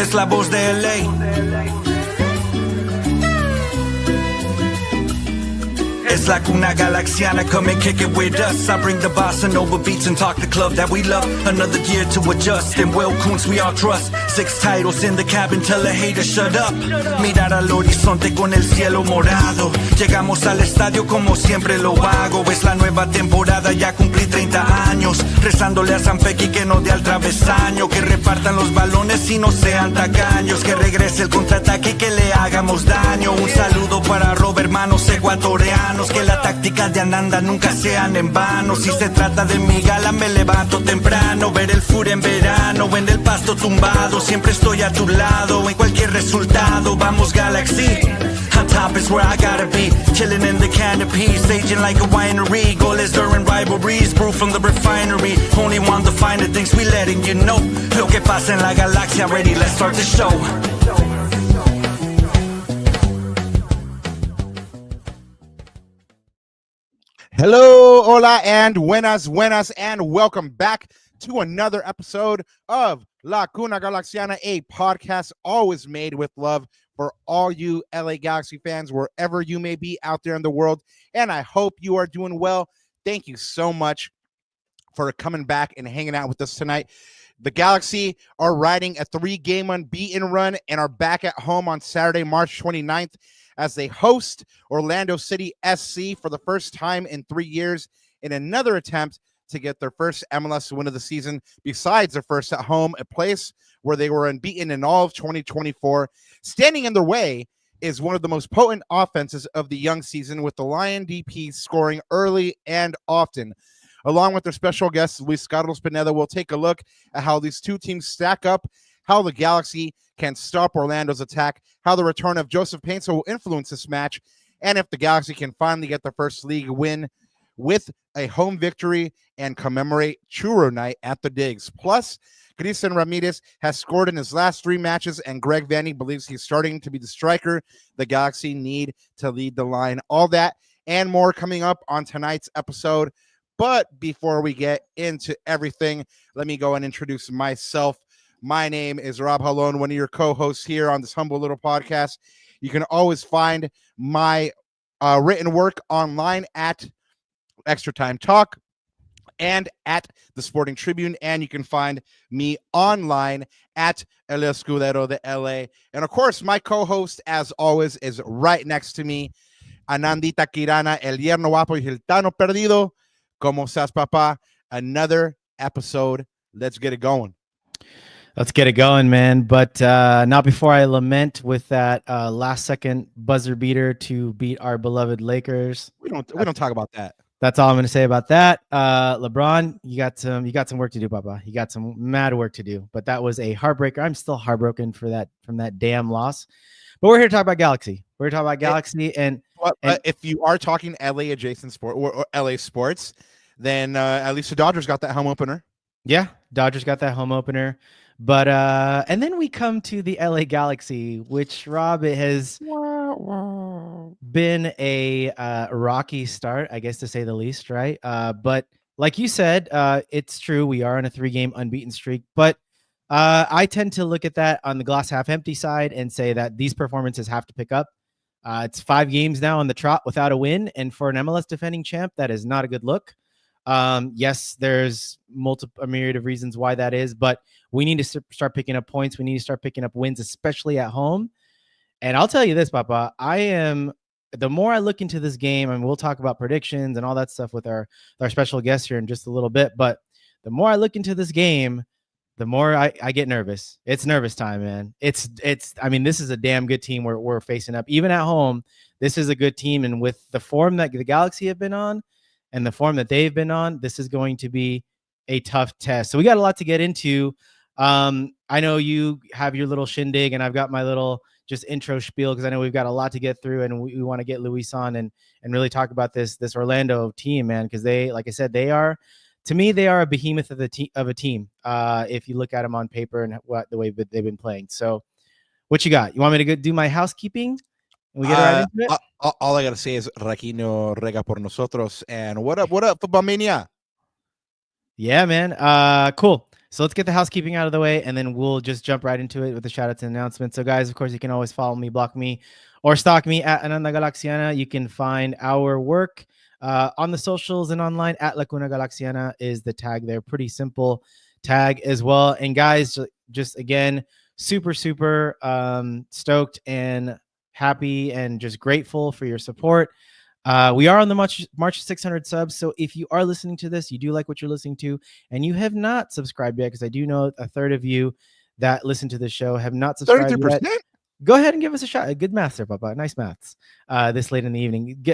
es la voz de LA. It's like una galaxiana, come and kick it with us. I bring the bossa nova beats and talk the club that we love. Another year to adjust, and Will Kuntz we all trust. 6 titles in the cabin, tell the haters shut up. Mirar al horizonte con el cielo morado. Llegamos al estadio como siempre lo hago. Es la nueva temporada, ya cumplí 30 años. Rezándole a San Pequi que no dé al travesaño. Que repartan los balones y no sean tacaños. Que regrese el contraataque y que le hagamos daño. Un saludo para Robert, hermanos ecuatorianos. Que la táctica de Ananda nunca sean en vano. Si se trata de mi gala me levanto temprano. Ver el fur en verano, en el pasto tumbado. Siempre estoy a tu lado, en cualquier resultado. Vamos Galaxy, on top is where I gotta be. Chilling in the canopy, staging like a winery. Goles during rivalries, brew from the refinery. Only want the finer things, we letting you know. Lo que pasa en la galaxia, ready, let's start the show. Hello, hola, and buenas, and welcome back to another episode of La Cuna Galaxiana, a podcast always made with love for all you LA Galaxy fans, wherever you may be out there in the world. And I hope you are doing well. Thank you so much for coming back and hanging out with us tonight. The Galaxy are riding a 3-game unbeaten run and are back at home on Saturday, March 29th. As they host Orlando City SC for the first time in 3 years in another attempt to get their first MLS win of the season, besides their first at home, a place where they were unbeaten in all of 2024. Standing in their way is one of the most potent offenses of the young season, with the Lion DPs scoring early and often. Along with their special guest, Luis Carlos Pineda, we'll take a look at how these two teams stack up, how the Galaxy can stop Orlando's attack, how the return of Joseph Paintsil will influence this match, and if the Galaxy can finally get their first league win with a home victory and commemorate Churro Night at the Digs. Plus, Cristian Ramirez has scored in his last 3 matches, and Greg Vanney believes he's starting to be the striker the Galaxy need to lead the line. All that and more coming up on tonight's episode. But before we get into everything, let me go and introduce myself. My name is Rob Halon, one of your co-hosts here on this humble little podcast. You can always find my written work online at Extra Time Talk and at the Sporting Tribune, and you can find me online at El Escudero de LA. And of course, my co-host, as always, is right next to me, Anandita Kirana, El Yerno Guapo y Gitano Perdido. ¿Cómo estás, papá? Another episode. Let's get it going. Let's get it going, man. But not before I lament with that last second buzzer beater to beat our beloved Lakers. We don't talk about that. That's all I'm going to say about that. LeBron, you got some work to do, Papa. You got some mad work to do. But that was a heartbreaker. I'm still heartbroken from that damn loss. But we're here to talk about Galaxy. We're here to talk about Galaxy, and if you are talking LA adjacent sport or LA sports, then at least the Dodgers got that home opener. Yeah, Dodgers got that home opener. But and then we come to the LA Galaxy, which, Rob, it has been a rocky start, I guess, to say the least, right? But like you said, it's true. We are on a 3-game unbeaten streak. But I tend to look at that on the glass half empty side and say that these performances have to pick up. It's 5 games now on the trot without a win. And for an MLS defending champ, that is not a good look. Yes, there's a myriad of reasons why that is, but we need to start picking up points. We need to start picking up wins, especially at home. And I'll tell you this, Papa, the more I look into this game, and we'll talk about predictions and all that stuff with our special guest here in just a little bit, but the more I look into this game, the more I get nervous. It's nervous time, man. I mean, this is a damn good team we're facing up. Even at home, this is a good team. And with the form that the Galaxy have been on and the form that they've been on, this is going to be a tough test. So we got a lot to get into. I know you have your little shindig, and I've got my little just intro spiel, because I know we've got a lot to get through, and we want to get Luis on and really talk about this Orlando team, man, because they, like I said, to me, they are a behemoth of a team. If you look at them on paper and the way they've been playing. So, what you got? You want me to go do my housekeeping? And we get right into it. All I gotta say is Raquino rega por nosotros, and what up, football mania? Yeah, man. Cool. So let's get the housekeeping out of the way, and then we'll just jump right into it with the shout outs and announcements. So guys, of course, you can always follow me, block me, or stalk me at Ananda Galaxiana. You can find our work on the socials and online at Lacuna Galaxiana is the tag there. Pretty simple tag as well. And guys, just again, super stoked and happy and just grateful for your support. We are on the March 600 subs. So if you are listening to this, you do like what you're listening to, and you have not subscribed yet, because I do know a third of you that listen to the show have not subscribed 33%? yet. Go ahead and give us a shot. Good maths there, Papa. Nice maths. This late in the evening.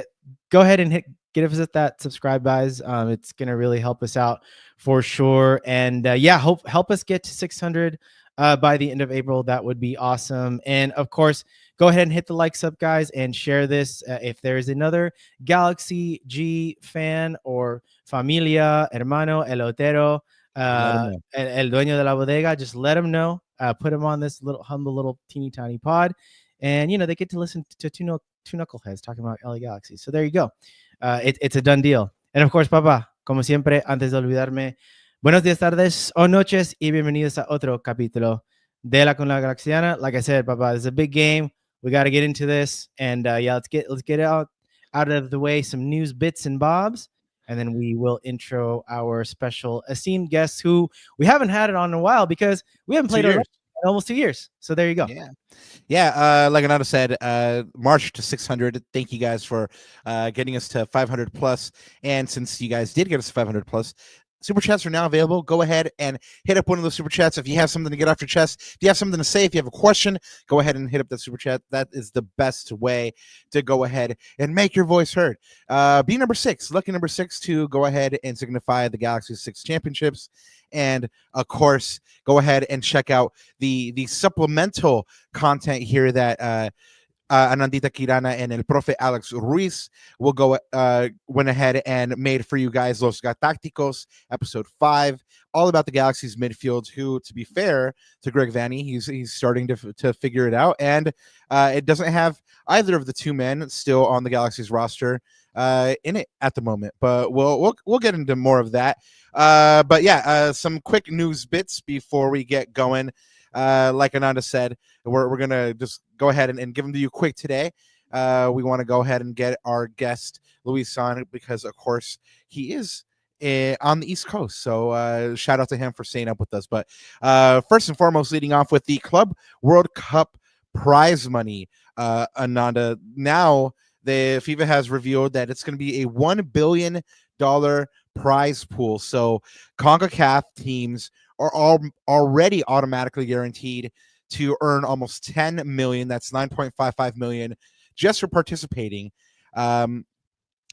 Go ahead and give us that subscribe, guys. It's gonna really help us out for sure. And help us get to 600 by the end of April. That would be awesome. And of course, go ahead and hit the likes up, guys, and share this. If there is another Galaxy G fan or familia, hermano, elotero, el dueño de la bodega, just let them know. Put them on this humble little teeny tiny pod, and they get to listen to two knuckleheads talking about LA Galaxy. So there you go. It's a done deal. And of course, Papa, como siempre, antes de olvidarme, buenos días, tardes o noches, y bienvenidos a otro capítulo de La Cuna Galaxiana. Like I said, Papa, this is a big game. We got to get into this, and let's get out of the way some news bits and bobs, and then we will intro our special esteemed guests who we haven't had it on in a while because we haven't played in almost 2 years. So there you go. Like Ananda said, March to 600. Thank you guys for getting us to 500 plus. And since you guys did get us to 500 plus, super chats are now available. Go ahead and hit up one of those super chats if you have something to get off your chest. If you have something to say, if you have a question, go ahead and hit up that super chat. That is the best way to go ahead and make your voice heard. Lucky number 6 to go ahead and signify the Galaxy's 6 championships. And of course, go ahead and check out the supplemental content here that Anandita Kirana and El Profe Alex Ruiz will went ahead and made for you guys. Los Gatácticos, episode 5, all about the Galaxy's midfield. Who, to be fair to Greg Vanney, he's starting to figure it out, and it doesn't have either of the two men still on the Galaxy's roster in it at the moment. But we'll get into more of that. Some quick news bits before we get going. Like Ananda said, we're gonna just go ahead and give them to you quick today. We want to go ahead and get our guest Luis on because, of course, he is on the East Coast. So shout out to him for staying up with us. But first and foremost, leading off with the Club World Cup prize money, Ananda. Now the FIFA has revealed that it's going to be a $1 billion prize pool. So CONCACAF teams are already automatically guaranteed to earn almost 10 million. That's 9.55 million just for participating. And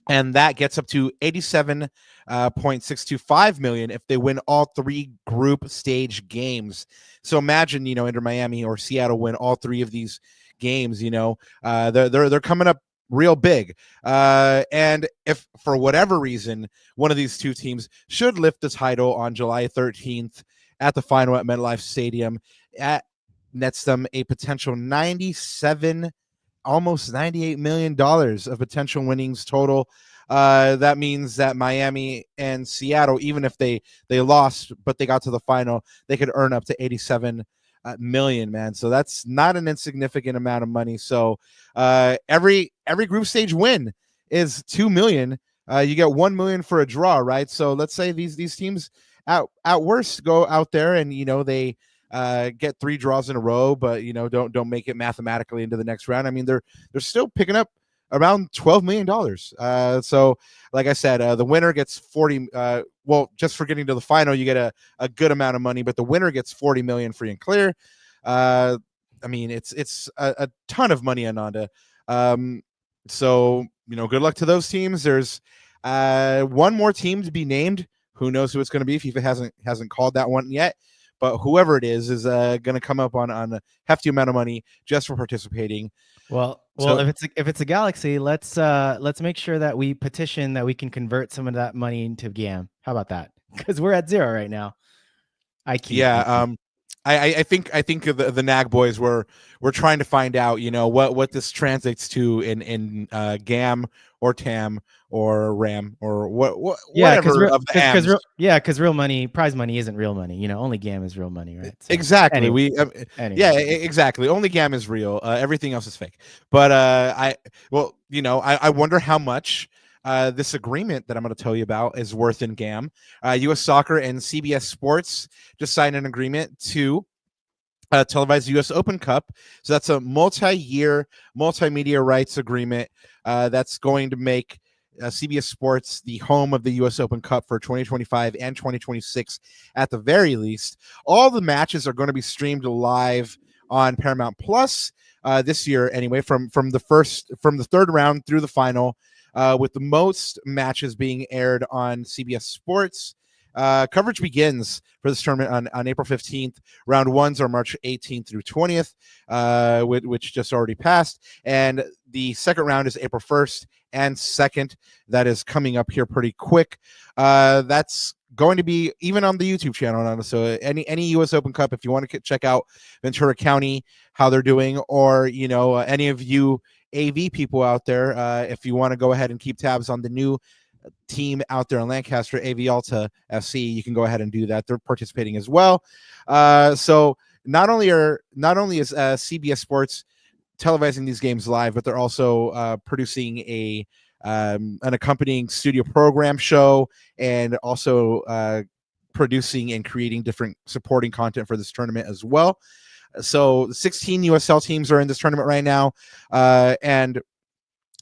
that gets up to 87.625 million if they win all 3 group stage games. So imagine, Inter Miami or Seattle win all 3 of these games, they're coming up real big. And if for whatever reason one of these two teams should lift the title on July 13th at the final at MetLife Stadium, nets them a potential 97, almost $98 million of potential winnings total. That means that Miami and Seattle, even if they lost but they got to the final, they could earn up to 87 million, man. So that's not an insignificant amount of money. So every group stage win is 2 million. You get 1 million for a draw, right? So let's say these teams at worst go out there and they get 3 draws in a row, but don't make it mathematically into the next round. I mean, they're still picking up around $12 million. So like I said, the winner gets 40. Just for getting to the final, you get a good amount of money, but the winner gets 40 million free and clear. I mean, it's a ton of money, Ananda. So good luck to those teams. There's one more team to be named. Who knows who it's going to be? FIFA hasn't called that one yet. But whoever it is going to come up on a hefty amount of money just for participating. Well, if it's a Galaxy, let's make sure that we petition that we can convert some of that money into GAM. How about that? Because we're at 0 right now. I think the NAG boys were trying to find out, what this translates to in GAM or TAM or RAM or whatever of the AMs. Because real money, prize money isn't real money. Only GAM is real money, right? So, Exactly. anyway. Exactly. Only GAM is real. Everything else is fake. But I wonder how much this agreement that I'm going to tell you about is worth in GAM. U.S. Soccer and CBS Sports just signed an agreement to televise the U.S. Open Cup. So that's a multi-year, multimedia rights agreement that's going to make CBS Sports the home of the U.S. Open Cup for 2025 and 2026 at the very least. All the matches are going to be streamed live on Paramount Plus this year, anyway, from the third round through the final, with the most matches being aired on CBS Sports. Coverage begins for this tournament on April 15th. Round ones are March 18th through 20th, which just already passed. And the second round is April 1st and 2nd. That is coming up here pretty quick. That's going to be even on the YouTube channel. Ananda. So any U.S. Open Cup, if you want to check out Ventura County, how they're doing, or, any of you AV people out there, if you want to go ahead and keep tabs on the new team out there in Lancaster, AV Alta FC, you can go ahead and do that. They're participating as well. So not only is CBS Sports televising these games live, but they're also producing an accompanying studio program show, and also producing and creating different supporting content for this tournament as well. So 16 USL teams are in this tournament right now, and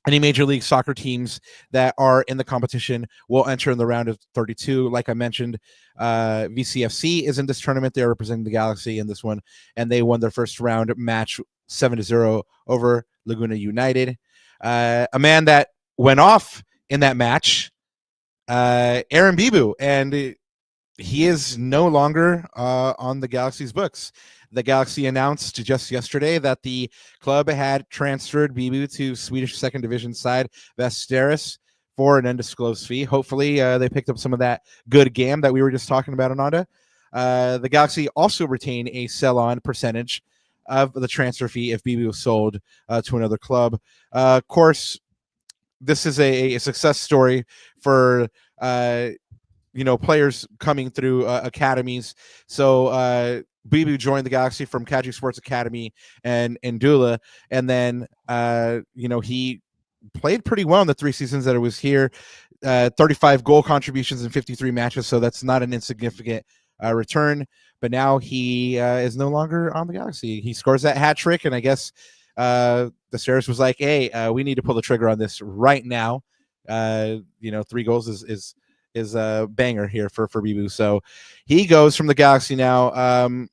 any Major League Soccer teams that are in the competition will enter in the round of 32. Like I mentioned, VCFC is in this tournament. They're representing the Galaxy in this one, and they won their first round match 7-0 over Laguna United. A man that went off in that match, Aaron Bibu, and he is no longer on the Galaxy's books. The Galaxy announced just yesterday that the club had transferred Bibu to Swedish second division side Västerås for an undisclosed fee. Hopefully, they picked up some of that good GAM that we were just talking about, Ananda. The Galaxy also retain a sell-on percentage of the transfer fee if Bibu was sold to another club. Of course, this is a success story for players coming through academies. So Bibu joined the Galaxy from Kaji Sports Academy and Dula, and then he played pretty well in the 3 seasons that it was here. 35 goal contributions in 53 matches, so that's not an insignificant return. But now he is no longer on the Galaxy. He scores that hat trick, and I guess the Stairs was like, "Hey, we need to pull the trigger on this right now." 3 goals is a banger here for Bibu. So he goes from the Galaxy now.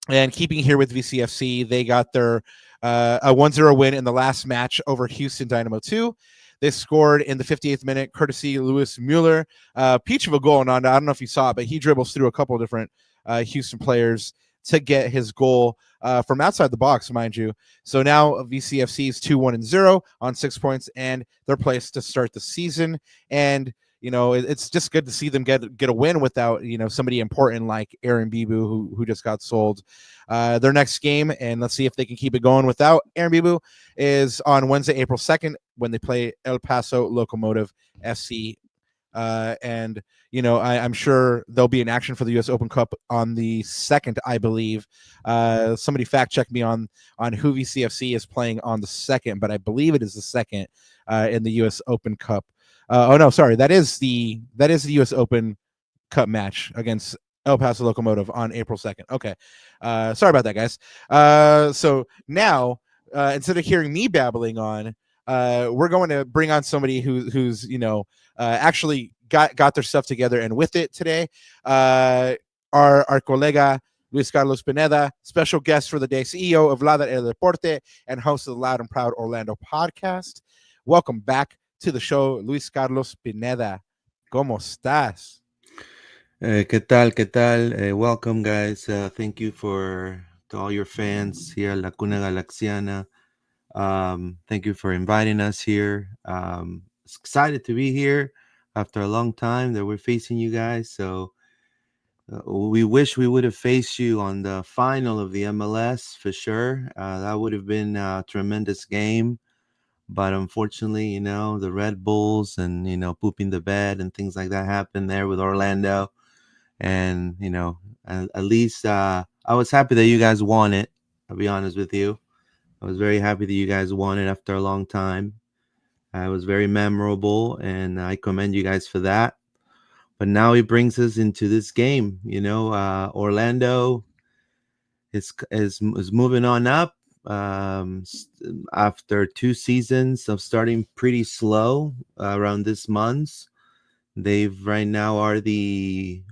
And keeping here with VCFC, they got their a 1-0 win in the last match over Houston Dynamo 2. They scored in the 58th minute, courtesy Lewis Mueller. Peach of a goal, Ananda. I don't know if you saw it, but he dribbles through a couple of different Houston players to get his goal from outside the box, mind you. So now VCFC is 2-1-0 on 6 points, and they're placed to start the season. And it's just good to see them get a win without somebody important like Aaron Bibu, who just got sold. Their next game, and let's see if they can keep it going without Aaron Bibu, is on Wednesday, April 2nd, when they play El Paso Locomotive FC. And I'm sure there'll be an action for the U.S. Open Cup on the 2nd, I believe. Somebody fact check me on who VCFC is playing on the 2nd, but I believe it is the 2nd in the U.S. Open Cup. That is the U.S. Open Cup match against El Paso Locomotive on April 2nd. Okay, sorry about that, guys. So now instead of hearing me babbling on, we're going to bring on somebody who's actually got their stuff together and with it today. Our colega Luis Carlos Pineda, special guest for the day, CEO of Ladra El Deporte and host of the Loud and Proud Orlando podcast. Welcome back to the show, Luis Carlos Pineda. ¿Cómo estás? ¿Qué tal? ¿Qué tal? Welcome, guys. Thank you to all your fans here at La Cuna Galaxiana. Thank you for inviting us here. Excited to be here after a long time that we're facing you guys. So We wish we would have faced you on the final of the MLS for sure. That would have been a tremendous game. But unfortunately, the Red Bulls and, pooping the bed and things like that happened there with Orlando. And, at least I was happy that you guys won it. I'll be honest with you. I was very happy that you guys won it after a long time. It was very memorable, and I commend you guys for that. But now it brings us into this game. Orlando is moving on up after 2 seasons of starting pretty slow around this month. They've right now are the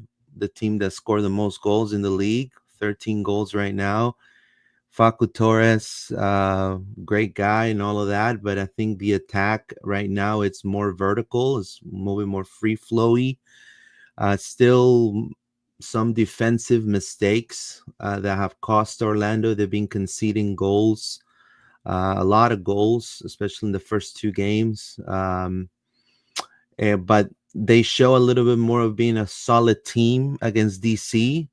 team that scored the most goals in the league, 13 goals right now. Facu Torres, great guy and all of that, but I think the attack right now, it's more vertical, it's moving more free flowy. Still some defensive mistakes that have cost Orlando. They've been conceding goals, a lot of goals, especially in the first 2 games. But they show a little bit more of being a solid team against DC.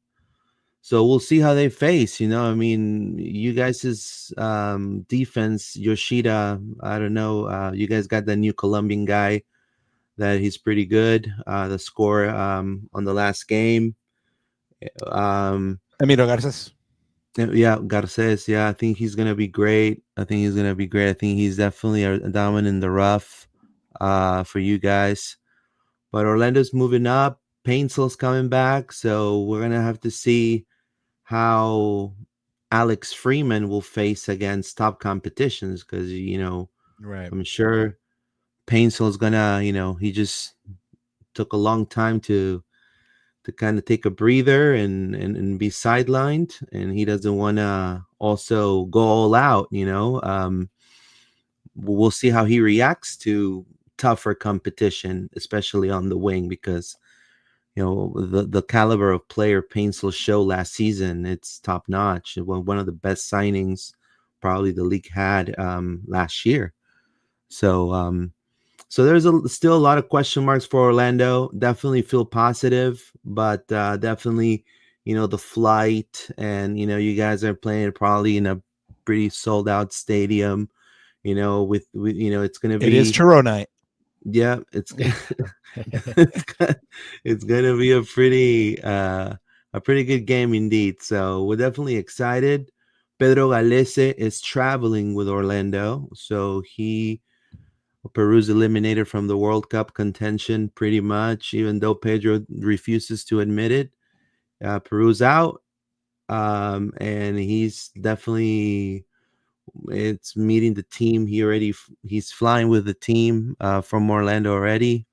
So we'll see how they face. You guys' defense, Yoshida, I don't know. You guys got the new Colombian guy that he's pretty good. The score on the last game. Emilio Garces. Yeah, Garces. Yeah, I think he's going to be great. I think he's definitely a diamond in the rough for you guys. But Orlando's moving up. Paintsil's coming back. So we're going to have to see how Alex Freeman will face against top competitions because, Right. I'm sure Painsil's gonna, he just took a long time to kind of take a breather and be sidelined, and he doesn't want to also go all out. We'll see how he reacts to tougher competition, especially on the wing, because the caliber of player Painsil showed last season, it's top notch. One of the best signings probably the league had last year. So there's still a lot of question marks for Orlando. Definitely feel positive, but definitely, the flight and, you guys are playing probably in a pretty sold out stadium, with it's going to be. It is churro night. Yeah, it's it's gonna be a pretty good game indeed. So we're definitely excited. Pedro Galese is traveling with Orlando, so Peru's eliminated from the World Cup contention pretty much, even though Pedro refuses to admit it. Peru's out, and he's definitely. It's meeting the team. He's flying with the team from Orlando already.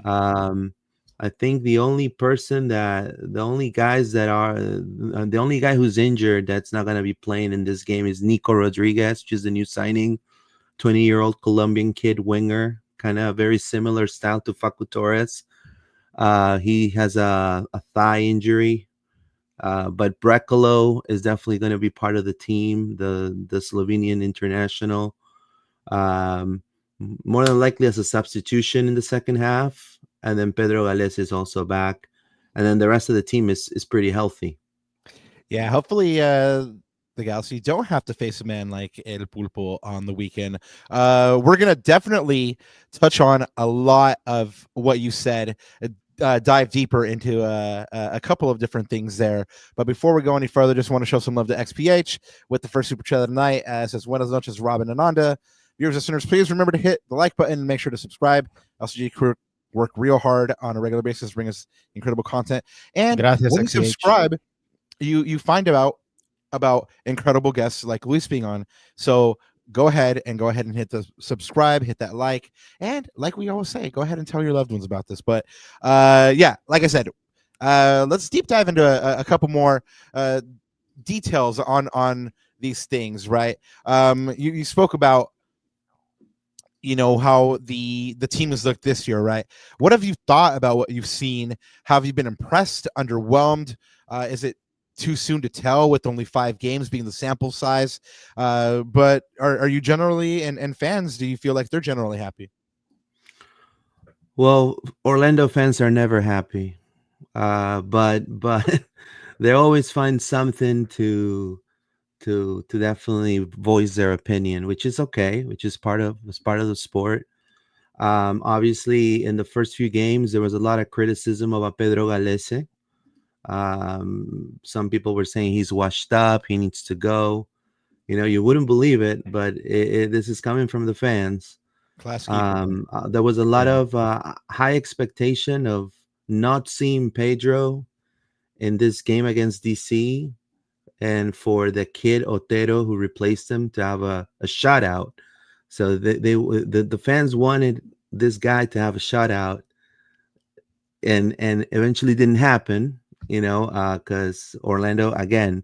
I think the only guy who's injured that's not going to be playing in this game is Nico Rodriguez, which is the new signing, 20-year-old Colombian kid winger, kind of very similar style to Facu Torres. He has a thigh injury. But Brekalo is definitely going to be part of the team, the Slovenian international. More than likely as a substitution in the second half. And then Pedro Gales is also back. And then the rest of the team is pretty healthy. Yeah, hopefully the Galaxy don't have to face a man like El Pulpo on the weekend. We're going to definitely touch on a lot of what you said, dive deeper into a couple of different things there. But before we go any further, just want to show some love to XPH with the first super chat of the night. It says, Buenas noches, Robin Ananda. Viewers and listeners, please remember to hit the like button and make sure to subscribe. LCG crew work real hard on a regular basis to bring us incredible content. And Gracias, when you XPH. subscribe, you find out about incredible guests like Luis being on. So go ahead and hit the subscribe, hit that like, and like we always say, go ahead and tell your loved ones about this. But yeah, like I said, let's deep dive into a couple more details on these things, right? You spoke about how the team has looked this year, right? What have you thought about what you've seen? Have you been impressed, underwhelmed? Is it too soon to tell with only 5 games being the sample size? But are you generally, and fans, do you feel like they're generally happy? Well, Orlando fans are never happy. but they always find something to definitely voice their opinion, which is okay, which is part of the sport. Obviously, in the first few games, there was a lot of criticism about Pedro Galese. Some people were saying he's washed up, he needs to go. You wouldn't believe it, but this is coming from the fans. Class keeper. There was a lot Yeah. of high expectation of not seeing Pedro in this game against DC, and for the kid Otero who replaced him to have a shutout. So the fans wanted this guy to have a shutout, and eventually didn't happen. Because Orlando, again,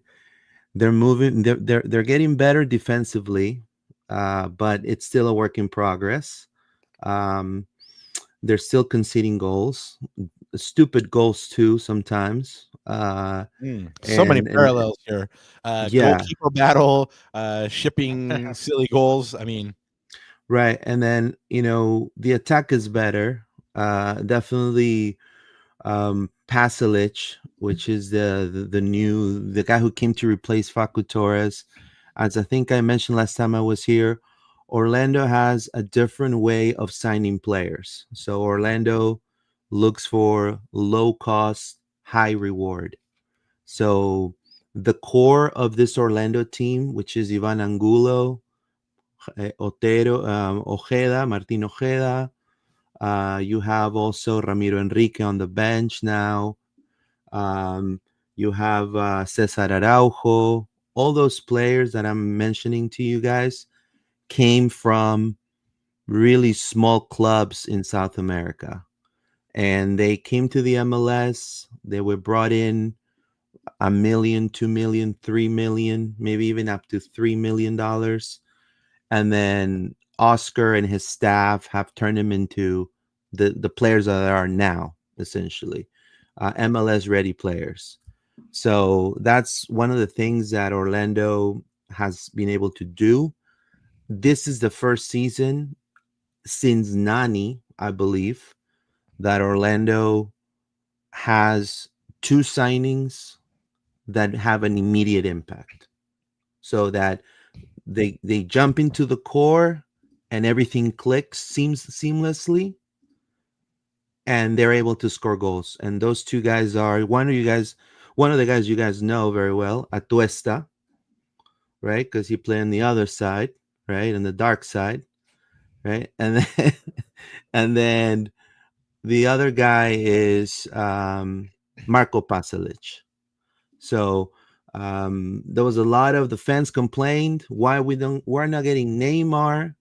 they're getting better defensively, but it's still a work in progress. Um, they're still conceding goals, stupid goals too sometimes. So many And parallels here. yeah, Goalkeeper battle, shipping silly goals. I mean, right. And then the attack is better. Definitely Pasalic, which is the guy who came to replace Facu Torres. As I think I mentioned last time I was here, Orlando has a different way of signing players. So Orlando looks for low cost, high reward. So the core of this Orlando team, which is Ivan Angulo, Otero, Ojeda, Martin Ojeda. You have also Ramiro Enrique on the bench now. You have Cesar Araujo. All those players that I'm mentioning to you guys came from really small clubs in South America. And they came to the MLS. They were brought in $1 million, $2 million, $3 million, maybe even up to $3 million. And then Oscar and his staff have turned him into the players that are now, essentially MLS ready players. So that's one of the things that Orlando has been able to do. This is the first season since Nani, I believe, that Orlando has two signings that have an immediate impact. So that they jump into the core and everything clicks seamlessly, and they're able to score goals. And those two guys are one of the guys you guys know very well, Atuesta, right? Because he played on the other side, right? On the dark side, right? And then and then the other guy is Marco Pasalic. So there was a lot of the fans complained why we're not getting Neymar,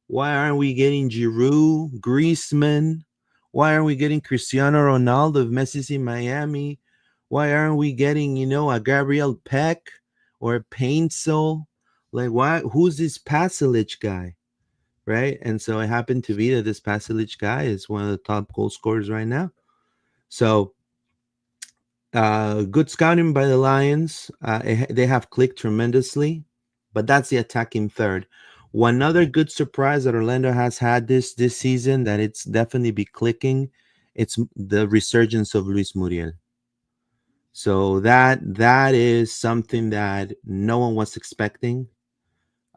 why aren't we getting Giroud, Griezmann, why aren't we getting Cristiano Ronaldo if Messi's in Miami, why aren't we getting a Gabriel Peck or Painsil, like who's this Pasalic guy, right? And so it happened to be that this Pasalic guy is one of the top goal scorers right now. So good scouting by the Lions. They have clicked tremendously, but that's the attacking third. One other good surprise that Orlando has had this season that it's definitely be clicking. It's the resurgence of Luis Muriel. So that is something that no one was expecting.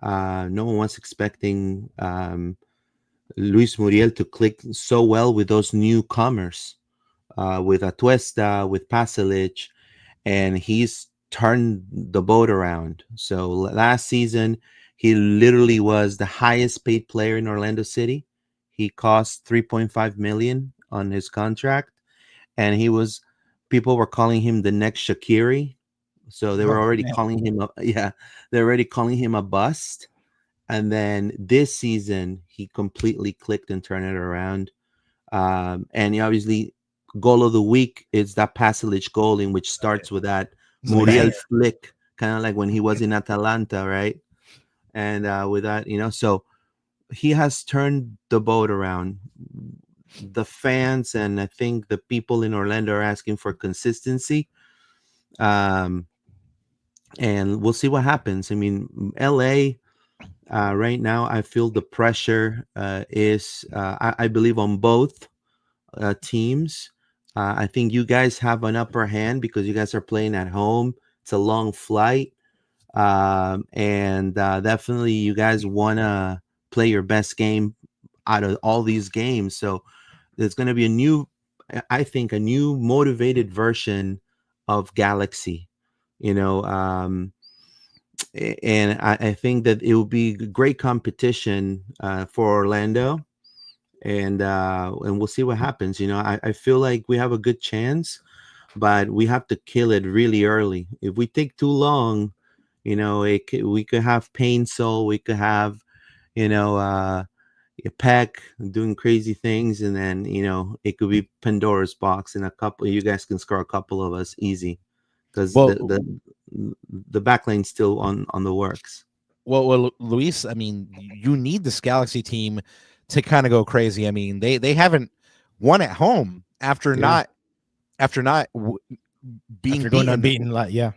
No one was expecting Luis Muriel to click so well with those newcomers, with Atuesta, with Pasalic, and he's turned the boat around. So last season, he literally was the highest paid player in Orlando City. He cost 3.5 million on his contract, and people were calling him the next Shaqiri. So they were already calling him they're already calling him a bust. And then this season, he completely clicked and turned it around. And he obviously, goal of the week is that Pasalic goal, in which starts with that Muriel flick, kind of like when he was in Atalanta, right? And with that, so he has turned the boat around. The fans and I think the people in Orlando are asking for consistency. And we'll see what happens. I mean, LA, right now, I feel the pressure is, I believe, on both teams I think you guys have an upper hand because you guys are playing at home. It's a long flight. And definitely you guys want to play your best game out of all these games. So there's going to be I think, a new motivated version of Galaxy, you know. And I think that it will be great competition for Orlando, and we'll see what happens. You know, I feel like we have a good chance, but we have to kill it really early. If we take too long, you know, we could have Painstil, we could have, you know, Peck doing crazy things, and then, you know, it could be Pandora's box, and a couple you guys can score a couple of us easy because Well, the back lane's still on the works. well, Luis, I mean, you need this Galaxy team to kind of go crazy. I mean, they haven't won at home after Yeah. not being After going beaten. unbeaten, Yeah,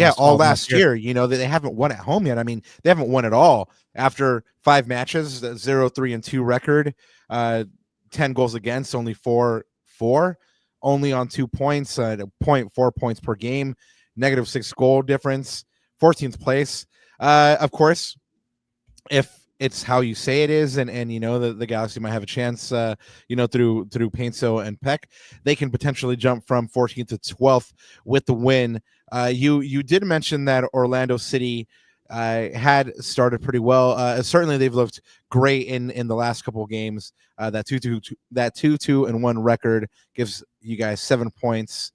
lost all 12 last year. You know, they haven't won at home yet. I mean, they haven't won at all after 5 matches, 0-3-2 record, 10 goals against, only 4-4, only on 2 points, 0.4 points per game, -6 goal difference, 14th place. Of course, if it's how you say it is, and you know the Galaxy might have a chance, you know, through Painstil and Peck, they can potentially jump from 14th to 12th with the win. You did mention that Orlando City had started pretty well. Certainly, they've looked great in the last couple of games. That 2-2-1 record gives you guys 7 points,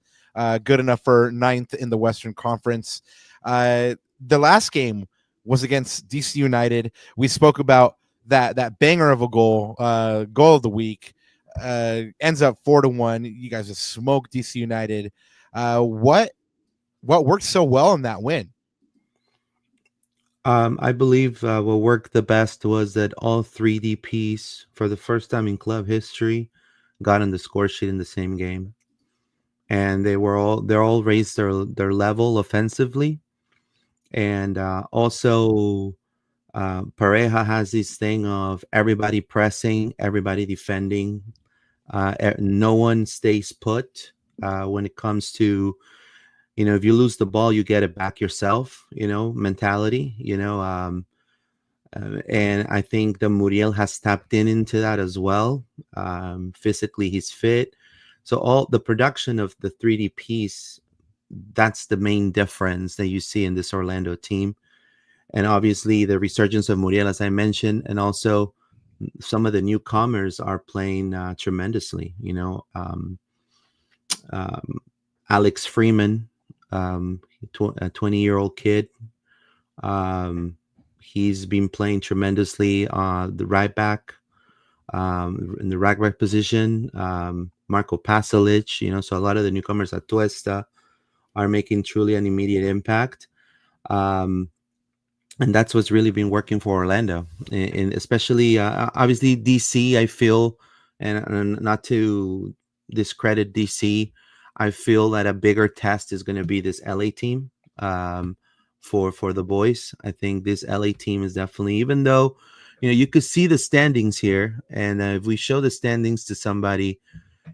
good enough for 9th in the Western Conference. The last game was against DC United. We spoke about that banger of a goal of the week. Ends up 4-1. You guys just smoked DC United. What worked so well in that win? I believe what worked the best was that all three DPs, for the first time in club history, got on the score sheet in the same game, and they're all raised their level offensively, and also Pareja has this thing of everybody pressing, everybody defending. No one stays put when it comes to, you know, if you lose the ball, you get it back yourself, you know, mentality, you know. And I think that Muriel has tapped into that as well. Physically, he's fit. So all the production of the 3D piece, that's the main difference that you see in this Orlando team. And obviously the resurgence of Muriel, as I mentioned, and also some of the newcomers are playing tremendously. You know, Alex Freeman, a 20-year-old kid. He's been playing tremendously the right back, in the right back position. Marco Pasalic, you know, so a lot of the newcomers at Tuesta are making truly an immediate impact. And that's what's really been working for Orlando, and especially obviously DC. I feel, and not to discredit DC, I feel that a bigger test is going to be this LA team for the boys. I think this LA team is definitely, even though, you know, you could see the standings here, and if we show the standings to somebody,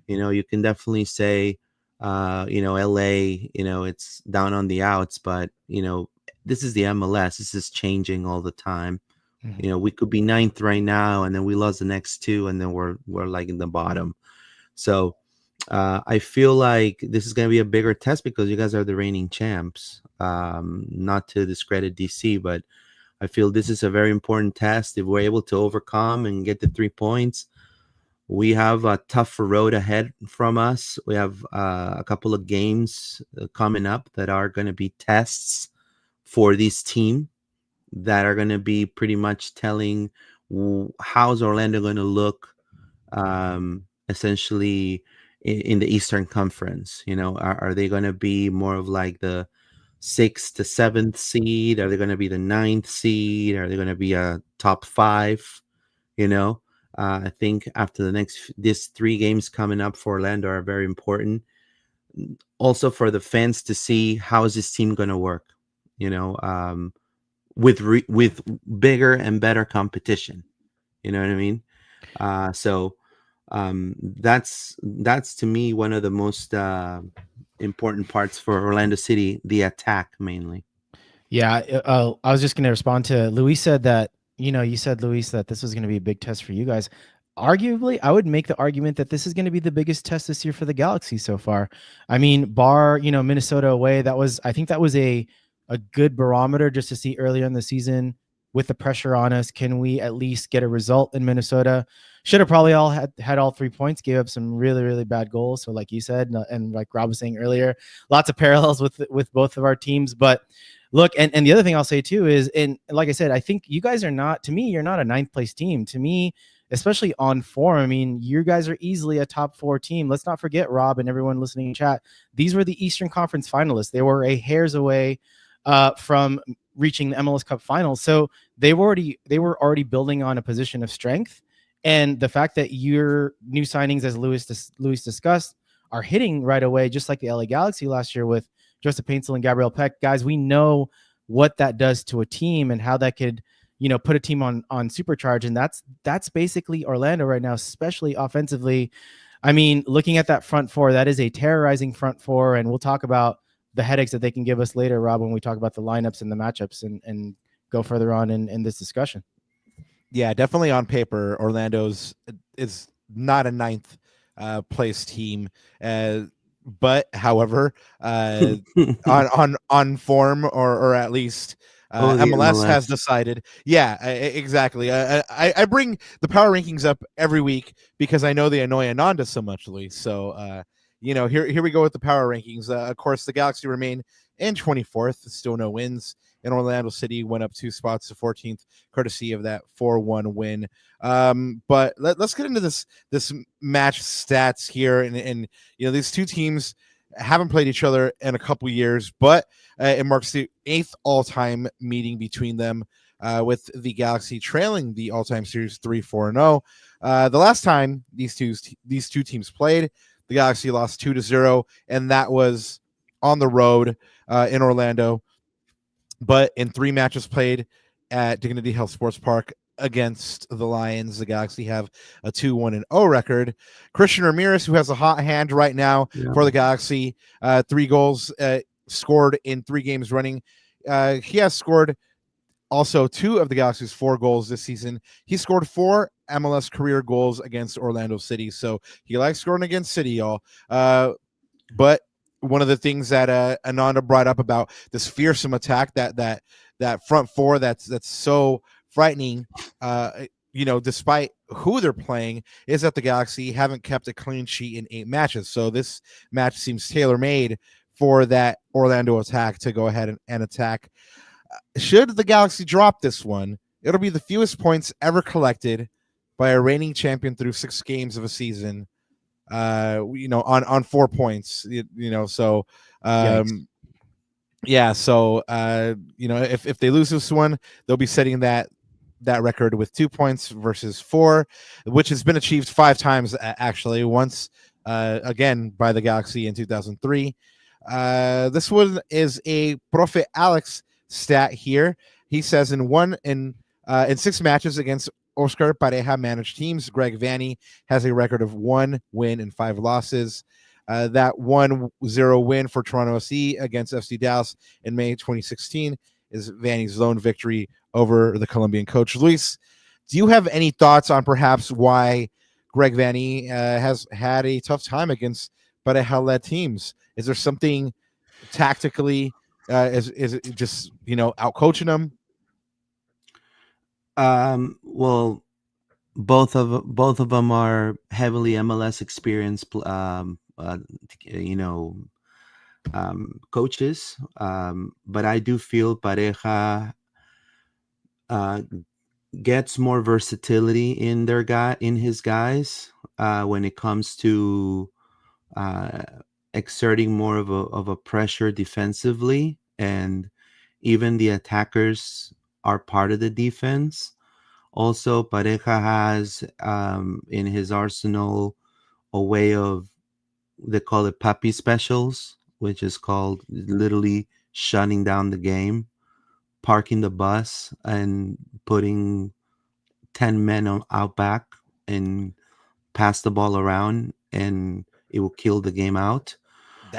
you know, you can definitely say, you know, LA, you know, it's down on the outs, but you know, this is the MLS. This is changing all the time. Mm-hmm. You know, we could be 9th right now, and then we lost the next 2, and then we're like in the bottom. So I feel like this is going to be a bigger test because you guys are the reigning champs. Not to discredit DC, but I feel this is a very important test. If we're able to overcome and get the 3 points, we have a tougher road ahead from us. We have a couple of games coming up that are going to be tests for this team that are going to be pretty much telling how's Orlando going to look essentially in the Eastern Conference. You know, are they going to be more of like the 6th to 7th seed? Are they going to be the 9th seed? Are they going to be a top 5? You know, I think after these 3 games coming up for Orlando are very important. Also for the fans to see how is this team going to work, you know, with bigger and better competition. You know what I mean? So That's to me one of the most important parts for Orlando City, the attack mainly. Yeah, I was just going to respond to Luis said that, you said, Luis, that this was going to be a big test for you guys. Arguably, I would make the argument that this is going to be the biggest test this year for the Galaxy so far. I mean, bar, Minnesota away, I think that was a good barometer just to see earlier in the season with the pressure on us. Can we at least get a result in Minnesota? Should have probably all had all 3 points, gave up some really, really bad goals. So like you said, and like Rob was saying earlier, lots of parallels with both of our teams. But look, and the other thing I'll say too is, and like I said, I think you guys are not, to me, you're not a ninth place team. To me, especially on form, I mean, you guys are easily a top 4 team. Let's not forget, Rob, and everyone listening in chat, these were the Eastern Conference finalists. They were a hairs away from reaching the MLS Cup finals. So they were already building on a position of strength. And the fact that your new signings, as Luis discussed, are hitting right away, just like the LA Galaxy last year with Joseph Paintsil and Gabriel Peck, guys, we know what that does to a team and how that could, put a team on supercharge. And that's basically Orlando right now, especially offensively. I mean, looking at that front four, that is a terrorizing front four. And we'll talk about the headaches that they can give us later, Rob, when we talk about the lineups and the matchups and go further on in this discussion. Yeah, definitely on paper, Orlando's is not a ninth place team. But however, on form or at least MLS has decided. Yeah, exactly. I bring the power rankings up every week because I know they annoy Ananda so much, Lee. So here we go with the power rankings. Of course, the Galaxy remain in 24th, still no wins. And Orlando City went up 2 spots to 14th, courtesy of that 4-1 win. But let's get into this match stats here, and these two teams haven't played each other in a couple years, but it marks the 8th all-time meeting between them, with the Galaxy trailing the all-time series 3-4-0. The last time these two teams played, the Galaxy lost 2-0, and that was on the road in Orlando. But in 3 matches played at Dignity Health Sports Park against the Lions, the Galaxy have a 2-1-0 record. Christian Ramirez, who has a hot hand right now for the Galaxy, 3 goals scored in 3 games running. He has scored also 2 of the Galaxy's 4 goals this season. He scored 4 MLS career goals against Orlando City, so he likes scoring against City, y'all. But one of the things that Ananda brought up about this fearsome attack, that front four that's so frightening, despite who they're playing, is that the Galaxy haven't kept a clean sheet in 8 matches. So this match seems tailor-made for that Orlando attack to go ahead and attack. Should the Galaxy drop this one, it'll be the fewest points ever collected by a reigning champion through 6 games of a season. On 4 points, so if they lose this one, they'll be setting that record with 2 points versus 4, which has been achieved 5 times actually. Once again by the Galaxy in 2003. This one is a Profe Alex stat here. He says in 6 matches against Oscar Pareja managed teams, Greg Vanney has a record of 1 win and 5 losses. That 1-0 win for Toronto FC against FC Dallas in May 2016 is Vanney's lone victory over the Colombian coach. Luis, do you have any thoughts on perhaps why Greg Vanney has had a tough time against Pareja-led teams? Is there something tactically? Is it just out coaching them? Well, both of them are heavily MLS experienced, coaches. But I do feel Pareja gets more versatility in his guys when it comes to exerting more of a pressure defensively, and even the attackers are part of the defense. Also, Pareja has in his arsenal a way of, they call it puppy specials, which is called literally shutting down the game, parking the bus and putting 10 men out back and pass the ball around and it will kill the game out.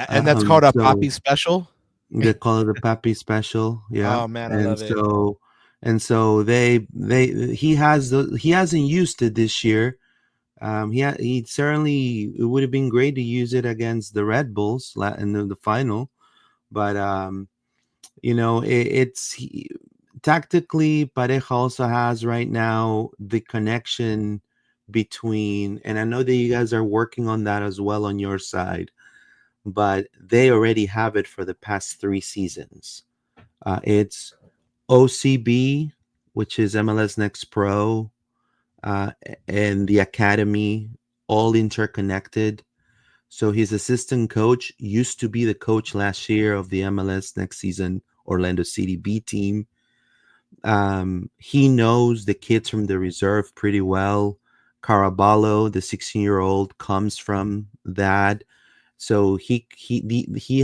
And that's called a So Poppy special. they call it the Pappy special. Yeah. Oh man, I love it. So he hasn't used it this year. He certainly, it would have been great to use it against the Red Bulls in the final, but tactically, Pareja also has right now the connection between, and I know that you guys are working on that as well on your side, but they already have it for the past 3 seasons. It's OCB, which is MLS Next Pro, and the academy, all interconnected. So his assistant coach used to be the coach last year of the MLS Next Season Orlando City B team. He knows the kids from the reserve pretty well. Caraballo, the 16-year-old, comes from that. So he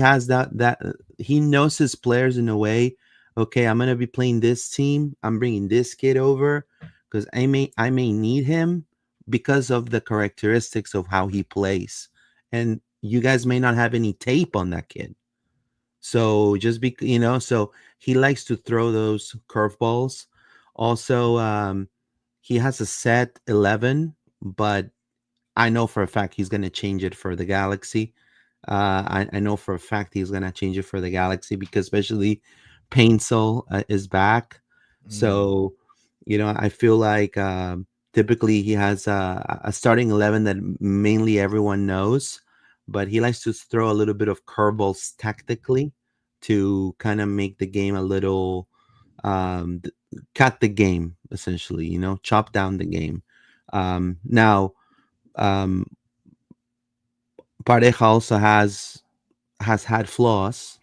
has that he knows his players in a way. Okay, I'm gonna be playing this team. I'm bringing this kid over because I may need him because of the characteristics of how he plays. And you guys may not have any tape on that kid. So so he likes to throw those curveballs. Also, he has a set 11, but I know for a fact he's going to change it for the Galaxy. I know for a fact he's going to change it for the Galaxy because especially Painsil is back. So, I feel like typically he has a starting 11 that mainly everyone knows, but he likes to throw a little bit of curveballs tactically to kind of make the game a little cut the game, essentially, chop down the game. Now, Pareja also has had flaws,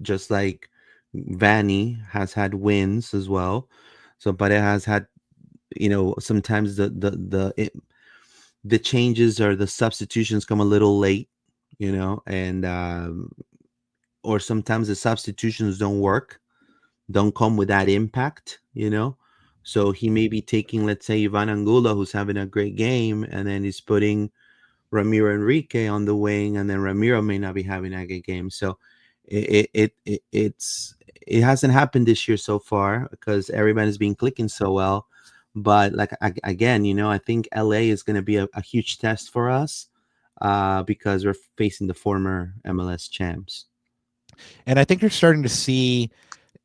just like Vanny has had wins as well. So Pareja has had, sometimes the changes or the substitutions come a little late, and or sometimes the substitutions don't come with that impact, So he may be taking, let's say, Ivan Angulo, who's having a great game, and then he's putting Ramiro Enrique on the wing, and then Ramiro may not be having a good game. So it hasn't happened this year so far because everybody's been clicking so well. But again, I think LA is going to be a huge test for us because we're facing the former MLS champs. And I think you're starting to see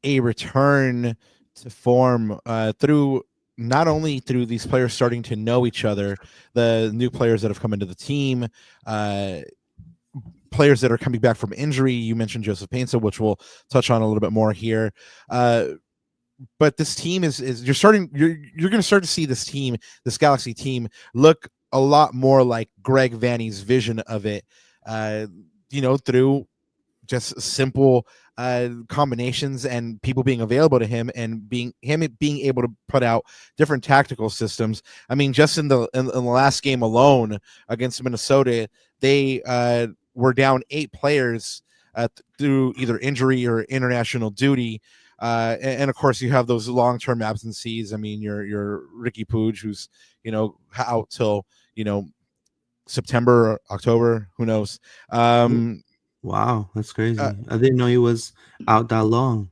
a return to form through not only through these players starting to know each other, the new players that have come into the team, players that are coming back from injury. You mentioned Joseph Paintsil, which we'll touch on a little bit more here. But this team is you're going to start to see this team, this Galaxy team, look a lot more like Greg Vanney's vision of it, through just simple combinations and people being available to him and being able to put out different tactical systems. I mean, just in the last game alone against Minnesota, they were down 8 players through either injury or international duty. And of course, you have those long-term absences. I mean, your Ricky Puig, who's out till September or October, who knows. Wow, that's crazy. I didn't know he was out that long.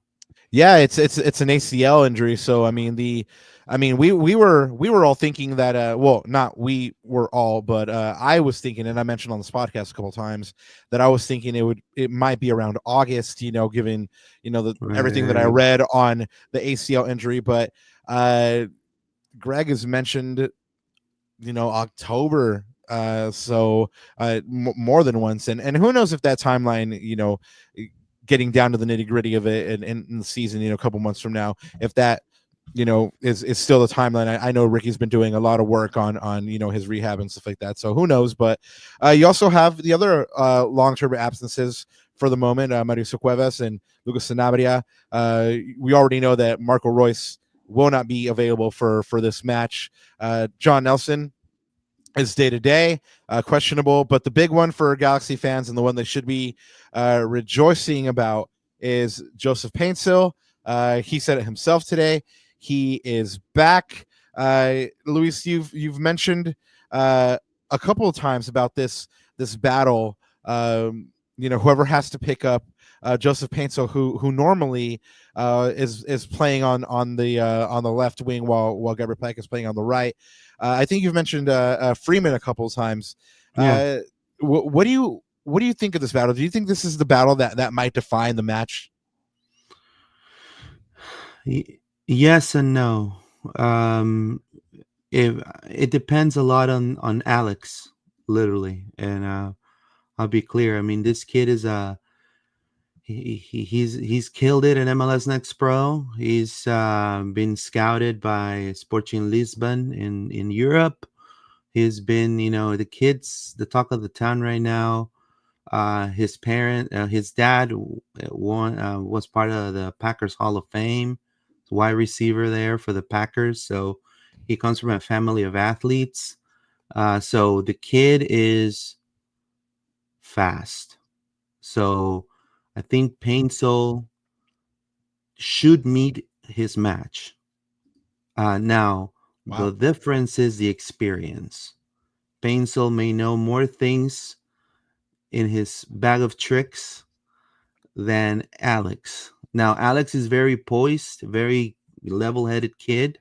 Yeah, it's an ACL injury. So I mean we were all thinking that well, not we were all, but I was thinking, and I mentioned on this podcast a couple of times that I was thinking it might be around August, given everything that I read on the ACL injury, but Greg has mentioned October, so more than once, and who knows if that timeline, getting down to the nitty gritty of it in the season, a couple months from now, if that is still the timeline. I know Ricky's been doing a lot of work on his rehab and stuff like that, so who knows. But you also have the other long-term absences for the moment, Mauricio Cuevas and Lucas Sanabria. We already know that Marco Royce will not be available for this match. John Nelson is day-to-day, questionable, but the big one for Galaxy fans and the one they should be rejoicing about is Joseph Paintsil. He said it himself today. He is back. Luis, you've mentioned a couple of times about this battle. Whoever has to pick up Joseph Paintsil, who normally is playing on the left wing while Gabriel Plek is playing on the right. I think you've mentioned Freeman a couple of times. Yeah. What do you think of this battle? Do you think this is the battle that might define the match? Yes and no. Um, it depends a lot on Alex, literally, and I'll be clear. I mean, this kid is he's killed it in MLS Next Pro. He's been scouted by Sporting Lisbon in Europe. He's been, the kid's the talk of the town right now. His dad was part of the Packers Hall of Fame, wide receiver there for the Packers. So he comes from a family of athletes. So the kid is fast. So I think Painsil should meet his match. Now, Wow. the difference is the experience. Painsil may know more things in his bag of tricks than Alex. Now, Alex is very poised, very level-headed kid,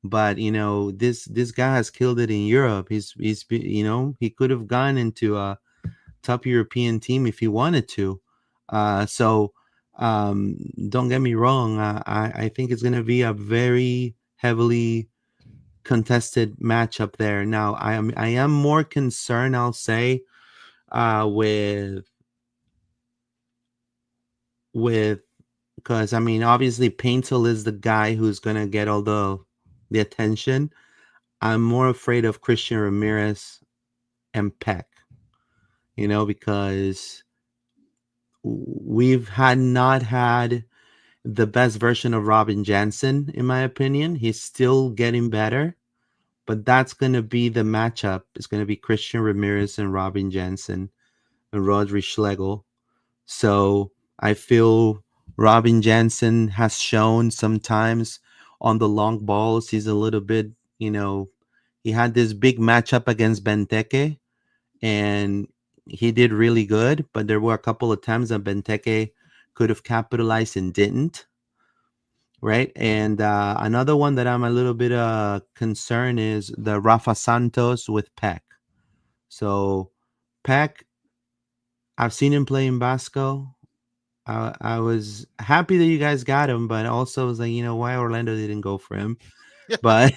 but this guy has killed it in Europe. He's he could have gone into a top European team if he wanted to. So don't get me wrong. I think it's going to be a very heavily contested matchup there. Now, I am more concerned, I'll say, with because obviously Paintil is the guy who's going to get all the attention. I'm more afraid of Christian Ramirez and Peck, because we've not had the best version of Robin Jansen, in my opinion. He's still getting better, but that's going to be the matchup. It's going to be Christian Ramirez and Robin Jansen and Rodri Schlegel. So I feel Robin Jansen has shown sometimes on the long balls, he's a little bit, he had this big matchup against Benteke, and he did really good, but there were a couple of times that Benteke could have capitalized and didn't. Right. And another one that I'm a little bit concerned is the Rafa Santos with Peck. So Peck, I've seen him play in Basco. I was happy that you guys got him, but also was like, why Orlando didn't go for him. But,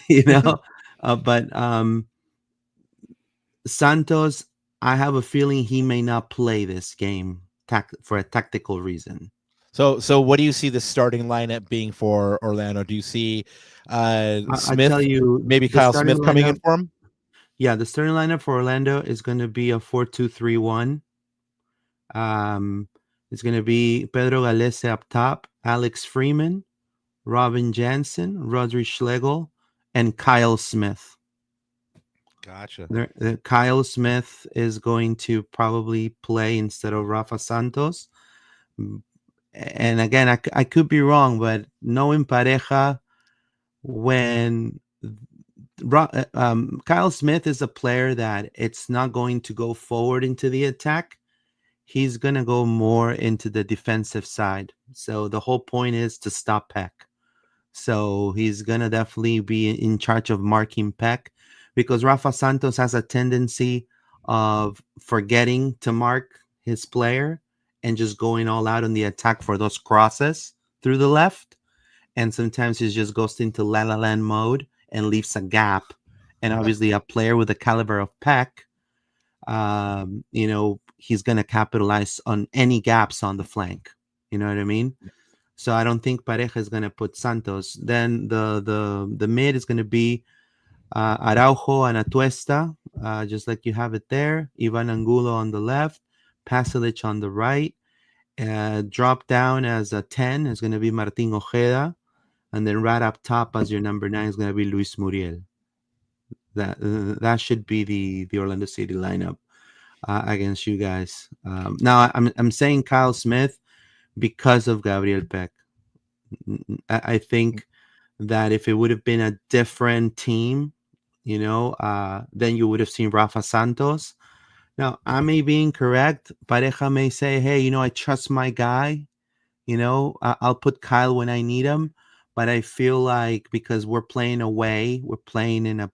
Santos, I have a feeling he may not play this game for a tactical reason. So what do you see the starting lineup being for Orlando? Do you see Smith, I tell you, maybe Kyle Smith coming in for him? Yeah, the starting lineup for Orlando is going to be a 4-2-3-1. It's going to be Pedro Galese up top, Alex Freeman, Robin Jansen, Rodri Schlegel, and Kyle Smith. Gotcha. Kyle Smith is going to probably play instead of Rafa Santos. And again, I could be wrong, but knowing Pareja, when Kyle Smith is a player that it's not going to go forward into the attack. He's going to go more into the defensive side. So the whole point is to stop Peck. So he's going to definitely be in charge of marking Peck, because Rafa Santos has a tendency of forgetting to mark his player and just going all out on the attack for those crosses through the left. And sometimes he just goes into La La Land mode and leaves a gap. And obviously a player with the caliber of Peck, he's going to capitalize on any gaps on the flank. You know what I mean? So I don't think Pareja is going to put Santos. Then the mid is going to be Araujo and Atuesta, just like you have it there. Ivan Angulo on the left, Pasalic on the right. Drop down as a 10 is going to be Martin Ojeda. And then right up top as your number 9 is going to be Luis Muriel. That should be the Orlando City lineup against you guys. Now I'm saying Kyle Smith because of Gabriel Peck. I think that if it would have been a different team, then you would have seen Rafa Santos. Now, I may be incorrect. Pareja may say, hey, I trust my guy. I'll put Kyle when I need him. But I feel like because we're playing away, we're playing in a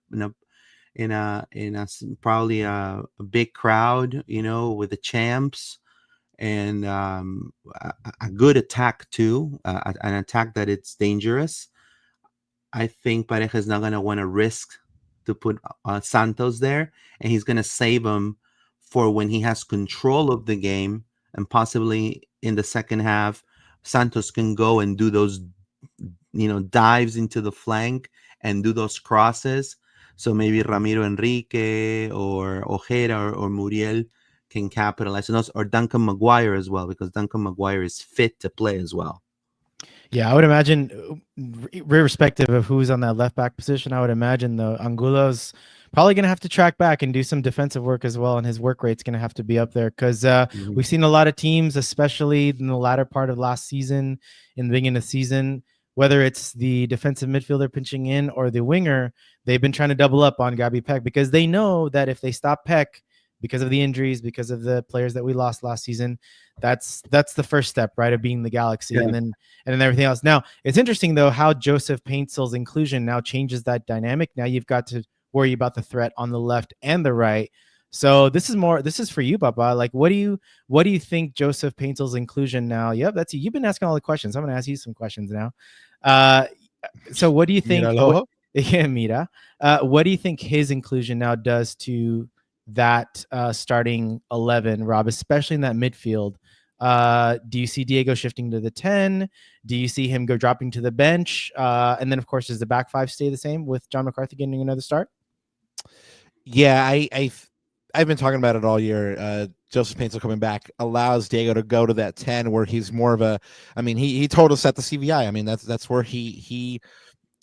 probably a big crowd, with the champs, and a good attack too, an attack that it's dangerous. I think Pareja is not going to want to risk to put Santos there, and he's going to save him for when he has control of the game, and possibly in the second half, Santos can go and do those, dives into the flank and do those crosses. So maybe Ramiro Enrique or Ojeda or Muriel can capitalize on those, or Duncan Maguire as well, because Duncan Maguire is fit to play as well. Yeah, I would imagine, irrespective of who's on that left back position, I would imagine the Angulo's probably going to have to track back and do some defensive work as well, and his work rate's going to have to be up there because we've seen a lot of teams, especially in the latter part of last season, in the beginning of the season, whether it's the defensive midfielder pinching in or the winger, they've been trying to double up on Gabby Peck because they know that if they stop Peck, because of the injuries, because of the players that we lost last season, that's the first step, right, of being the Galaxy, and then everything else. Now, it's interesting though how Joseph Paintsil's inclusion now changes that dynamic. Now you've got to worry about the threat on the left and the right. So this is for you, Papa. Like, what do you think Joseph Paintsil's inclusion now? Yep, that's you. You've been asking all the questions. I'm going to ask you some questions now. So what do you think? Mira. What do you think his inclusion now does to that starting 11, Rob, especially in that midfield? Do you see Diego shifting to the 10? Do you see him dropping to the bench? And then, of course, does the back five stay the same with John McCarthy getting another start? Yeah, I've been talking about it all year. Joseph Paintsil coming back allows Diego to go to that 10 where he's more of a, I mean, he told us at the CVI. I mean, that's where he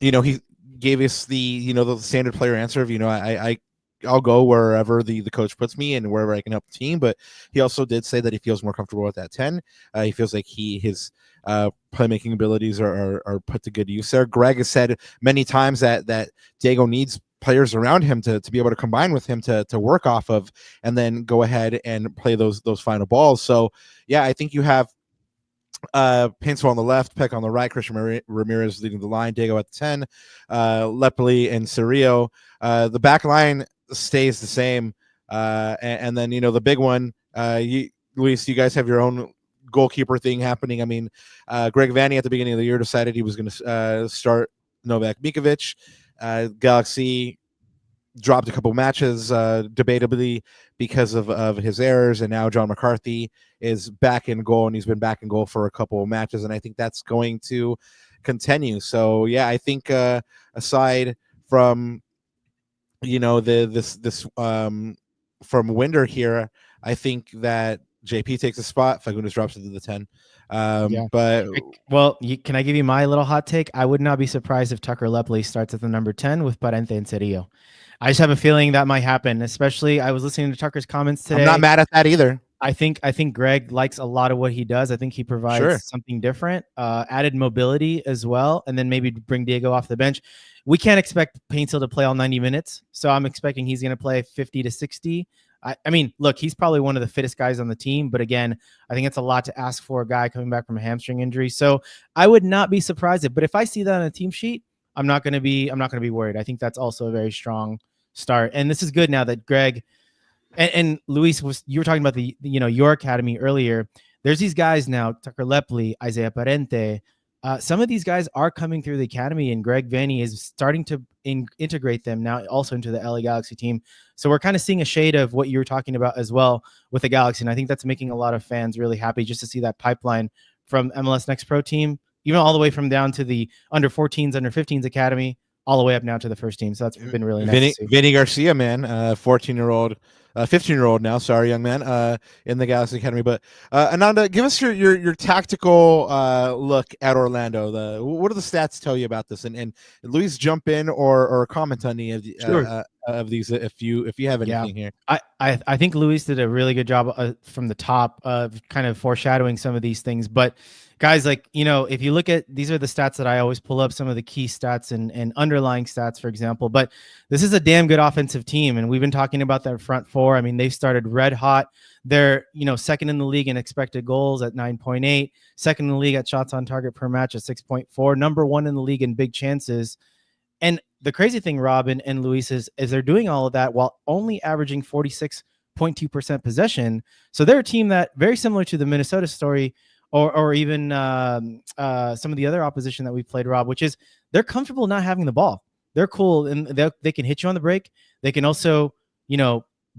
gave us the standard player answer of, I'll go wherever the coach puts me and wherever I can help the team. But he also did say that he feels more comfortable with that 10. He feels like his playmaking abilities are put to good use there. Greg has said many times that Diego needs players around him to be able to combine with him to work off of and then go ahead and play those final balls. So, yeah, I think you have Painstil on the left, Peck on the right, Christian Ramirez leading the line, Diego at the 10, Lepoli and Cirillo. The back line stays the same. And then, the big one, Luis, you guys have your own goalkeeper thing happening. I mean, Greg Vanny at the beginning of the year decided he was going to start Novak Mikovic. Galaxy dropped a couple matches, debatably because of his errors, and now John McCarthy is back in goal, and he's been back in goal for a couple of matches, and I think that's going to continue. So yeah, I think aside from this from Winder here, I think that JP takes a spot, Fagundes drops into the 10. But can I give you my little hot take? I would not be surprised if Tucker Lepoli starts at the number 10 with Parente and Cirillo. I just have a feeling that might happen, especially I was listening to Tucker's comments today. I'm not mad at that either. I think Greg likes a lot of what he does. I think he provides something different, added mobility as well, and then maybe bring Diego off the bench. We can't expect Paintsil to play all 90 minutes, so I'm expecting he's going to play 50 to 60. I mean, look, he's probably one of the fittest guys on the team, but again, I think it's a lot to ask for a guy coming back from a hamstring injury. So I would not be surprised but if I see that on a team sheet, I'm not going to be worried. I think that's also a very strong start. And this is good now that Greg and Luis you were talking about your academy earlier. There's these guys now, Tucker Lepoli, Isaiah Parente. Some of these guys are coming through the academy, and Greg Vanny is starting to integrate them now also into the LA Galaxy team. So we're kind of seeing a shade of what you were talking about as well with the Galaxy, and I think that's making a lot of fans really happy just to see that pipeline from MLS Next Pro team, even all the way from down to the under 14s, under 15s academy, all the way up now to the first team. So that's been really nice to see. Vinny Garcia, man, 14-year-old 15-year-old now. Sorry, young man, in the Galaxy Academy. But Ananda, give us your tactical look at Orlando. What do the stats tell you about this? And Luis, jump in or comment on any Sure. of these if you have Yeah. anything here. I think Luis did a really good job from the top of kind of foreshadowing some of these things. But guys, like, if you look at, these are the stats that I always pull up, some of the key stats and underlying stats, for example. But this is a damn good offensive team. And we've been talking about their front four. I mean, they've started red hot. They're, second in the league in expected goals at 9.8, second in the league at shots on target per match at 6.4, number one in the league in big chances. And the crazy thing, Robin and Luis, is they're doing all of that while only averaging 46.2% possession. So they're a team that, very similar to the Minnesota story, or even some of the other opposition that we played, Rob, which is they're comfortable not having the ball. They're cool, and they can hit you on the break. They can also,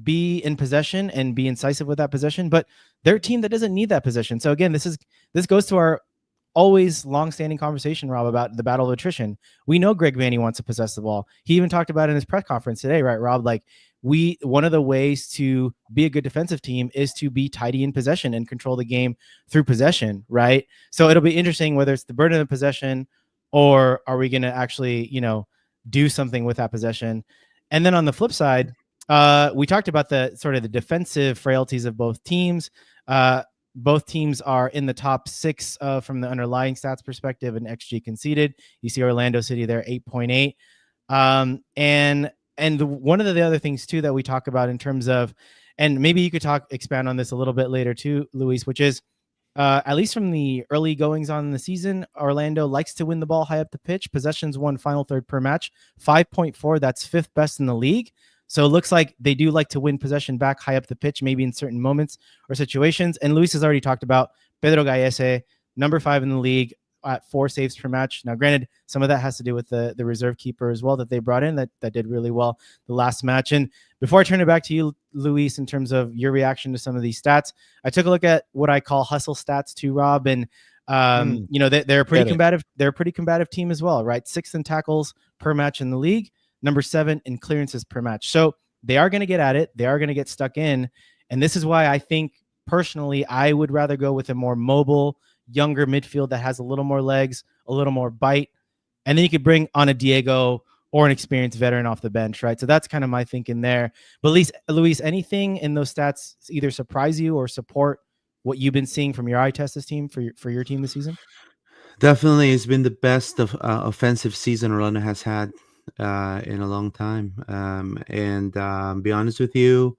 be in possession and be incisive with that possession. But they're a team that doesn't need that possession. So again, this goes to our always long-standing conversation, Rob, about the battle of attrition. We know Greg Vanney wants to possess the ball. He even talked about it in his press conference today, right, Rob? Like, one of the ways to be a good defensive team is to be tidy in possession and control the game through possession, right? So it'll be interesting whether it's the burden of possession, or are we going to actually, do something with that possession. And then on the flip side, we talked about the sort of the defensive frailties of both teams. Both teams are in the top 6 from the underlying stats perspective and XG conceded. You see Orlando City there, 8.8. One of the other things too that we talk about in terms of, and maybe you could expand on this a little bit later too, Luis, which is at least from the early goings on in the season, Orlando likes to win the ball high up the pitch. Possessions won final third per match, 5.4. That's 5th best in the league. So it looks like they do like to win possession back high up the pitch, maybe in certain moments or situations. And Luis has already talked about Pedro Gallese, number 5 in the league at 4 saves per match. Now, granted, some of that has to do with the reserve keeper as well that they brought in that did really well the last match. And before I turn it back to you, Luis, in terms of your reaction to some of these stats, I took a look at what I call hustle stats too, Rob. And they're a pretty combative. They're a pretty combative team as well, right? 6th in tackles per match in the league, number 7 in clearances per match. So they are going to get at it. They are going to get stuck in. And this is why I think personally, I would rather go with a more mobile, younger midfield that has a little more legs, a little more bite. And then you could bring on a Diego or an experienced veteran off the bench, right? So that's kind of my thinking there. But Luis, anything in those stats either surprise you or support what you've been seeing from your eye test this team for your team this season? Definitely, it's been the best of offensive season Orlando has had in a long time. Be honest with you,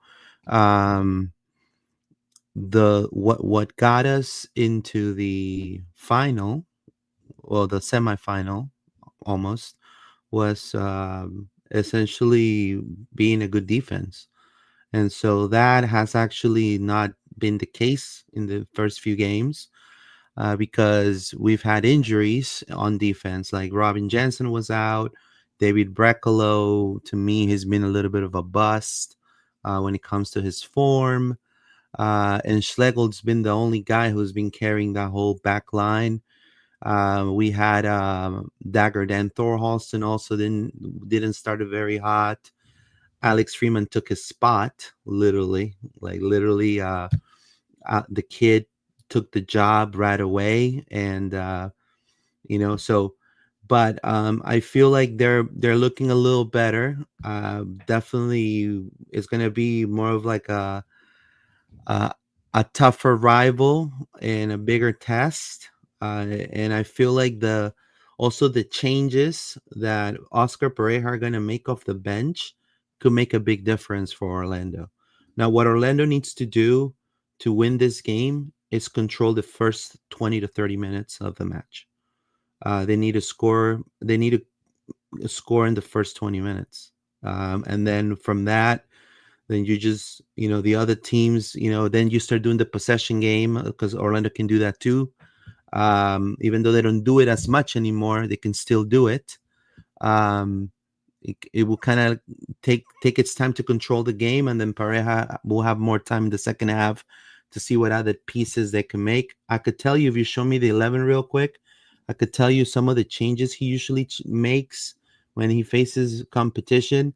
what got us into the final, well, the semifinal, almost, was essentially being a good defense, and so that has actually not been the case in the first few games. Because we've had injuries on defense, like Robin Jensen was out. David Brecalo, to me, has been a little bit of a bust when it comes to his form. And Schlegel's been the only guy who's been carrying that whole back line. We had Dagger Dan Thorhalson also didn't start it very hot. Alex Freeman took his spot, literally. The kid took the job right away, and but I feel like they're looking a little better. Definitely it's going to be more of like a tougher rival and a bigger test, and I feel like the changes that Oscar Pereira are going to make off the bench could make a big difference for Orlando. Now, what Orlando needs to do to win this game is control the first 20 to 30 minutes of the match. They need to score. They need to score in the first 20 minutes. And then from that, then you just, the other teams, then you start doing the possession game, because Orlando can do that too. Even though they don't do it as much anymore, they can still do it. It will kind of take its time to control the game, and then Pareja will have more time in the second half to see what other pieces they can make. I could tell you, if you show me the 11 real quick, I could tell you some of the changes he usually makes when he faces competition.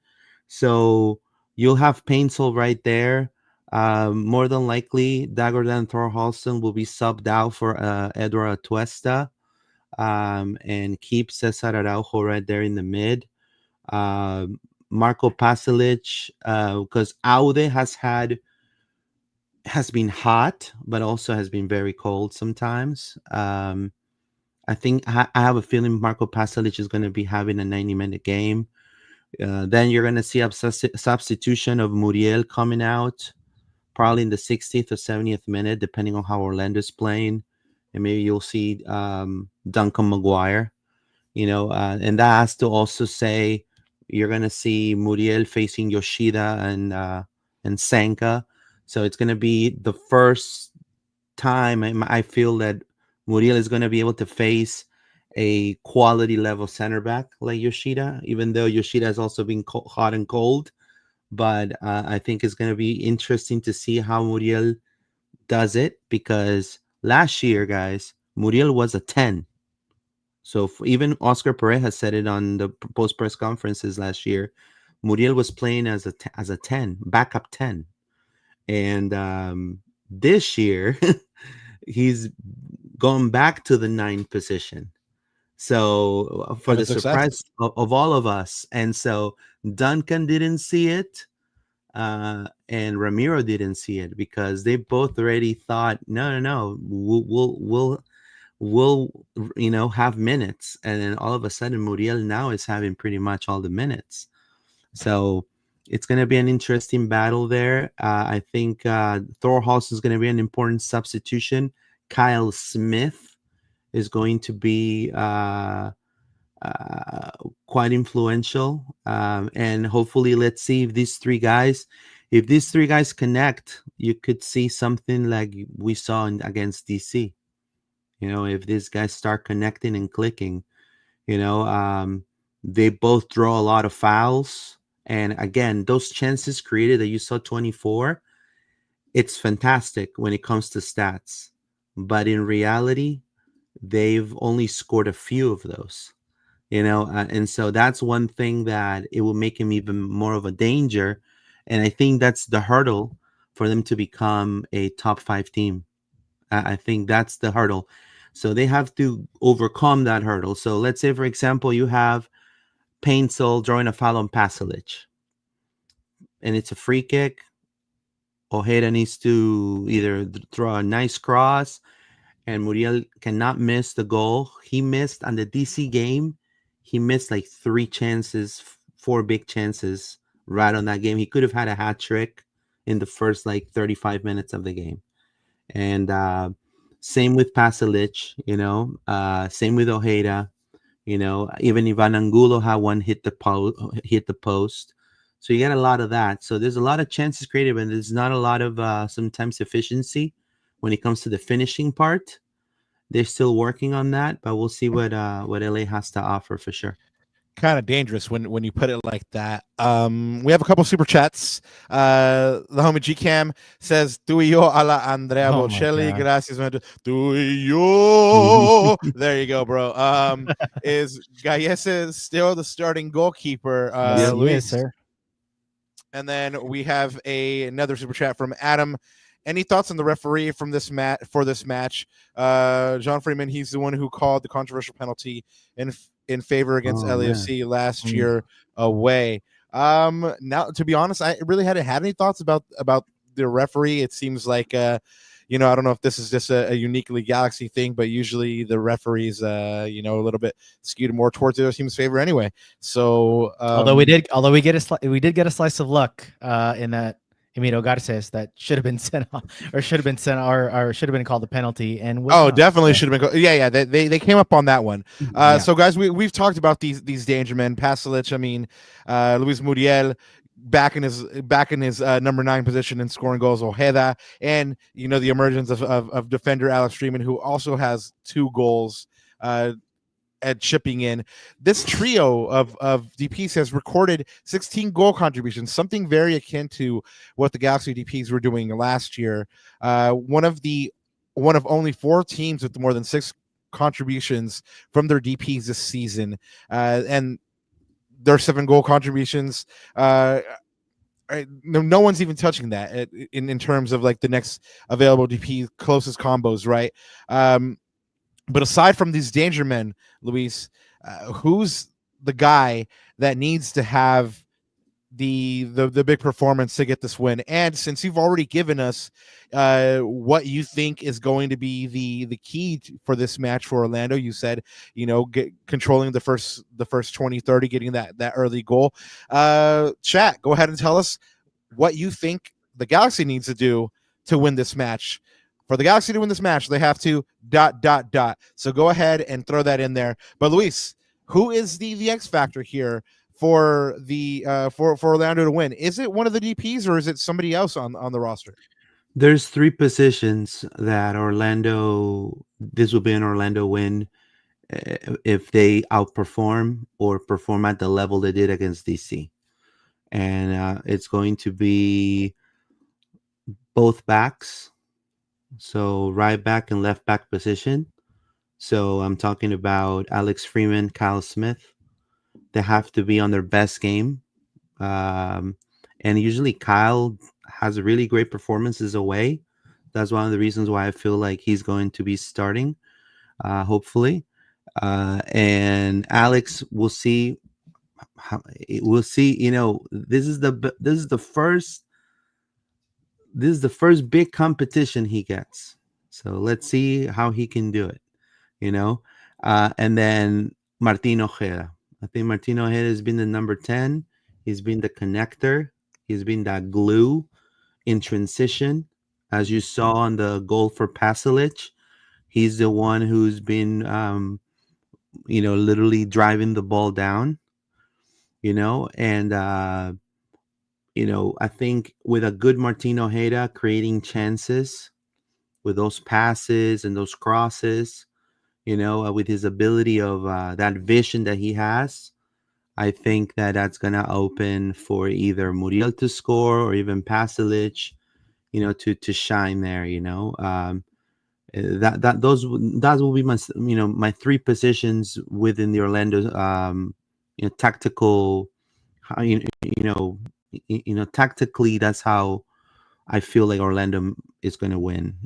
So you'll have Painstil right there. More than likely, Dagerdan Thorhalson will be subbed out for Edward Atuesta, and keep Cesar Araujo right there in the mid. Marco Pasalic, because Aude has been hot, but also has been very cold sometimes. I think I have a feeling Marco Pasalic is going to be having a 90-minute game. Then you're going to see a substitution of Muriel coming out, probably in the 60th or 70th minute, depending on how Orlando's playing. And maybe you'll see Duncan McGuire, and that has to also say you're going to see Muriel facing Yoshida and Sanka. So it's going to be the first time I feel that Muriel is going to be able to face a quality level center back like Yoshida, even though Yoshida has also been hot and cold. But I think it's going to be interesting to see how Muriel does it, because last year, guys, Muriel was a 10. So even Oscar Pareja said it on the post press conferences last year. Muriel was playing as a 10, backup 10. And this year, he's gone back to the 9 position. So for the surprise of all of us. And so Duncan didn't see it, and Ramiro didn't see it, because they both already thought, no, we'll have minutes. And then all of a sudden Muriel now is having pretty much all the minutes. So it's going to be an interesting battle there. I think Thorhalson is going to be an important substitution. Kyle Smith is going to be quite influential. And hopefully, let's see if these three guys connect, you could see something like we saw against DC. If these guys start connecting and clicking, they both draw a lot of fouls. And again, those chances created that you saw 24, it's fantastic when it comes to stats. But in reality, they've only scored a few of those, and so that's one thing that it will make him even more of a danger. And I think that's the hurdle for them to become a top 5 team. I think that's the hurdle. So they have to overcome that hurdle. So let's say, for example, you have Paintil drawing a foul on Pasalic, and it's a free kick. Ojeda needs to either throw a nice cross, and Muriel cannot miss the goal. He missed on the DC game. He missed like 3 chances, 4 big chances right on that game. He could have had a hat trick in the first 35 minutes of the game. And same with Pasalic, same with Ojeda, even Ivan Angulo had one hit the post. So you get a lot of that. So there's a lot of chances created, and there's not a lot of sometimes efficiency when it comes to the finishing part. They're still working on that, but we'll see what LA has to offer for sure. Kind of dangerous when you put it like that. We have a couple super chats. The homie G-Cam says, "Tu y yo a la Andrea Bocelli, gracias, tu y yo." There you go, bro. Is Gallese still the starting goalkeeper? Yes, sir. And then we have another super chat from Adam. Any thoughts on the referee from this match? John Freeman, he's the one who called the controversial penalty in favor against LAFC last year away. Now, to be honest, I really hadn't had any thoughts about the referee. It seems like I don't know if this is just a uniquely Galaxy thing, but usually the referees a little bit skewed more towards the other team's favor anyway. So although we did get a slice of luck in that Emilio Garces that should have been sent off, or should have been called a penalty. And definitely should have been. Yeah. They came up on that one. So guys, we've talked about these danger men. Pasalic, Luis Muriel back in his number 9 position and scoring goals. Ojeda, and the emergence of defender Alex Freeman, who also has 2 goals. At chipping in. This trio of DPs has recorded 16 goal contributions, something very akin to what the Galaxy DPs were doing last year. One of only 4 teams with more than 6 contributions from their DPs this season, and their 7 goal contributions right, no one's even touching that in terms of like the next available DP closest combos, right? But aside from these danger men, Luis, who's the guy that needs to have the big performance to get this win? And since you've already given us what you think is going to be the key for this match for Orlando, you said, controlling the first 20-30, getting that early goal. Chat, go ahead and tell us what you think the Galaxy needs to do to win this match. For the Galaxy to win this match, they have to ... So go ahead and throw that in there. But Luis, who is the X factor here for the for Orlando to win? Is it one of the DPs or is it somebody else on the roster? There's 3 positions that this will be an Orlando win if they outperform or perform at the level they did against DC. And it's going to be both backs. So right back and left back position. So I'm talking about Alex Freeman, Kyle Smith. They have to be on their best game. And usually Kyle has really great performances away. That's one of the reasons why I feel like he's going to be starting, hopefully. And Alex, we'll see. We'll see. This is the first big competition he gets. So let's see how he can do it. And then Martin Ojeda. I think Martin Ojeda has been the number 10. He's been the connector. He's been that glue in transition. As you saw on the goal for Pasalic, he's the one who's been, literally driving the ball down, and, I think with a good Martin Ojeda creating chances with those passes and those crosses, with his ability of that vision that he has, I think that's going to open for either Muriel to score or even Pasalic, to shine there, those will be my, my 3 positions within the Orlando, tactical, tactically, that's how I feel like Orlando is going to win.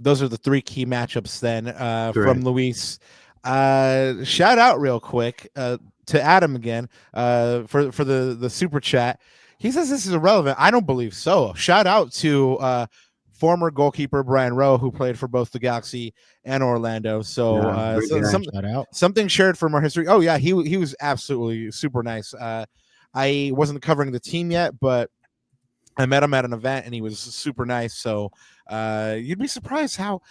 Those are the 3 key matchups then from Luis. Shout out real quick to Adam again for the super chat. He says this is irrelevant. I don't believe so. Shout out to former goalkeeper Brian Rowe, who played for both the Galaxy and Orlando. So, something shared from our history. Oh yeah, he was absolutely super nice. I wasn't covering the team yet, but I met him at an event and he was super nice. So you'd be surprised how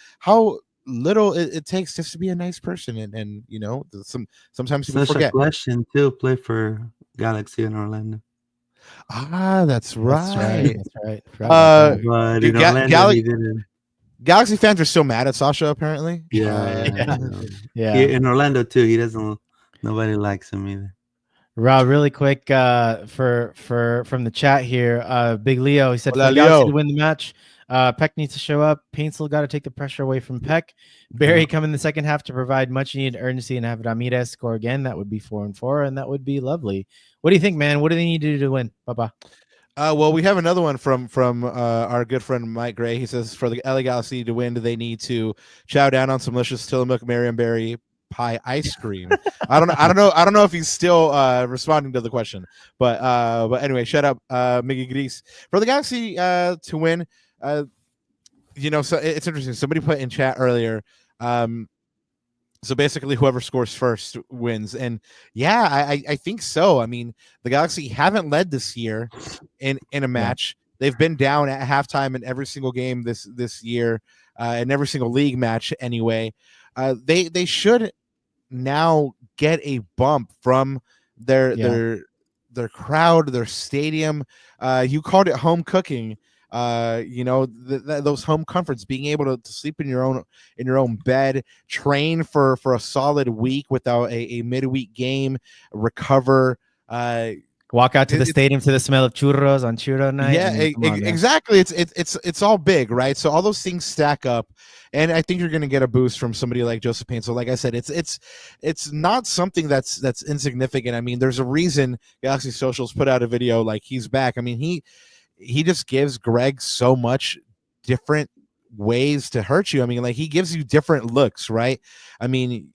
little it takes just to be a nice person. And sometimes people forget. Such a question to play for Galaxy in Orlando. That's right. That's right. But in Orlando, he didn't. Galaxy fans are still mad at Sasha, apparently. Yeah. In Orlando too, he doesn't. Nobody likes him either. Rob, really quick from the chat here, Big Leo, he said, Hola, for the Galaxy Leo. to win the match, Peck needs to show up. Painstil got to take the pressure away from Peck. Barry come in the second half to provide much needed urgency and have Ramirez score again. That would be 4-4, and that would be lovely. What do you think, man? What do they need to do to win? Bye-bye. Well, we have another one from our good friend Mike Gray. He says, for the LA Galaxy to win, do they need to chow down on some delicious Tillamook Marion Berry pie ice cream? I don't know if he's still responding to the question, but anyway, shut up, Miggy Gris. For the Galaxy to win, so it's interesting. Somebody put in chat earlier, so basically whoever scores first wins. And yeah, I think so. I mean, the Galaxy haven't led this year in a match. They've been down at halftime in every single game this year, in every single league match anyway. They should now get a bump from their crowd, their stadium. You called it home cooking. Those home comforts, being able to sleep in your own bed, train for a solid week without a midweek game, recover. Walk out to the It's stadium to the smell of churros on churro night. yeah, I mean, come on, man. exactly. It's all big, right? So all those things stack up, and I think you're going to get a boost from somebody like Joseph Paintsil. Like I said, it's not something that's insignificant. I mean, there's a reason Galaxy Socials put out a video like he's back. I mean, he just gives Greg so much different ways to hurt you. I mean, like he gives you different looks, right? I mean,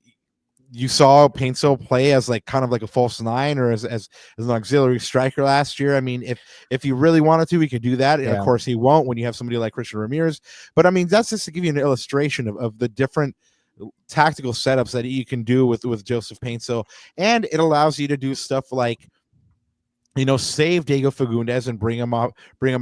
you saw Paintil play as like kind of like a false nine or as an auxiliary striker last year. I mean, if he really wanted to, he could do that. And of course, he won't when you have somebody like Christian Ramirez. But I mean, that's just to give you an illustration of the different tactical setups that you can do with Joseph Paintsil, and it allows you to do stuff like, you know, save Diego Fagundes and bring him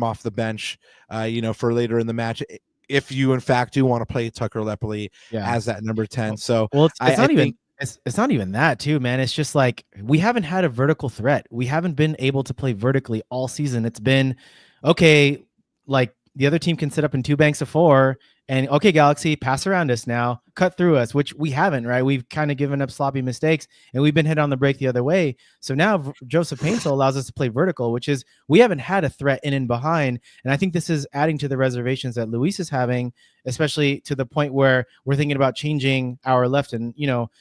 off the bench, you know, for later in the match, if you in fact do want to play Tucker Lepoli as that number 10. So well, it's not even think, it's not even that too, man. It's just like we haven't had a vertical threat. We haven't been able to play vertically all season. It's been okay, like the other team can sit up in 2 banks of 4 and okay, Galaxy, pass around us now, cut through us, which we haven't, right? We've kind of given up sloppy mistakes and we've been hit on the break the other way. So now Joseph Paintsil allows us to play vertical, which is we haven't had a threat in and behind. And I think this is adding to the reservations that Luis is having, especially to the point where we're thinking about changing our left and, you know,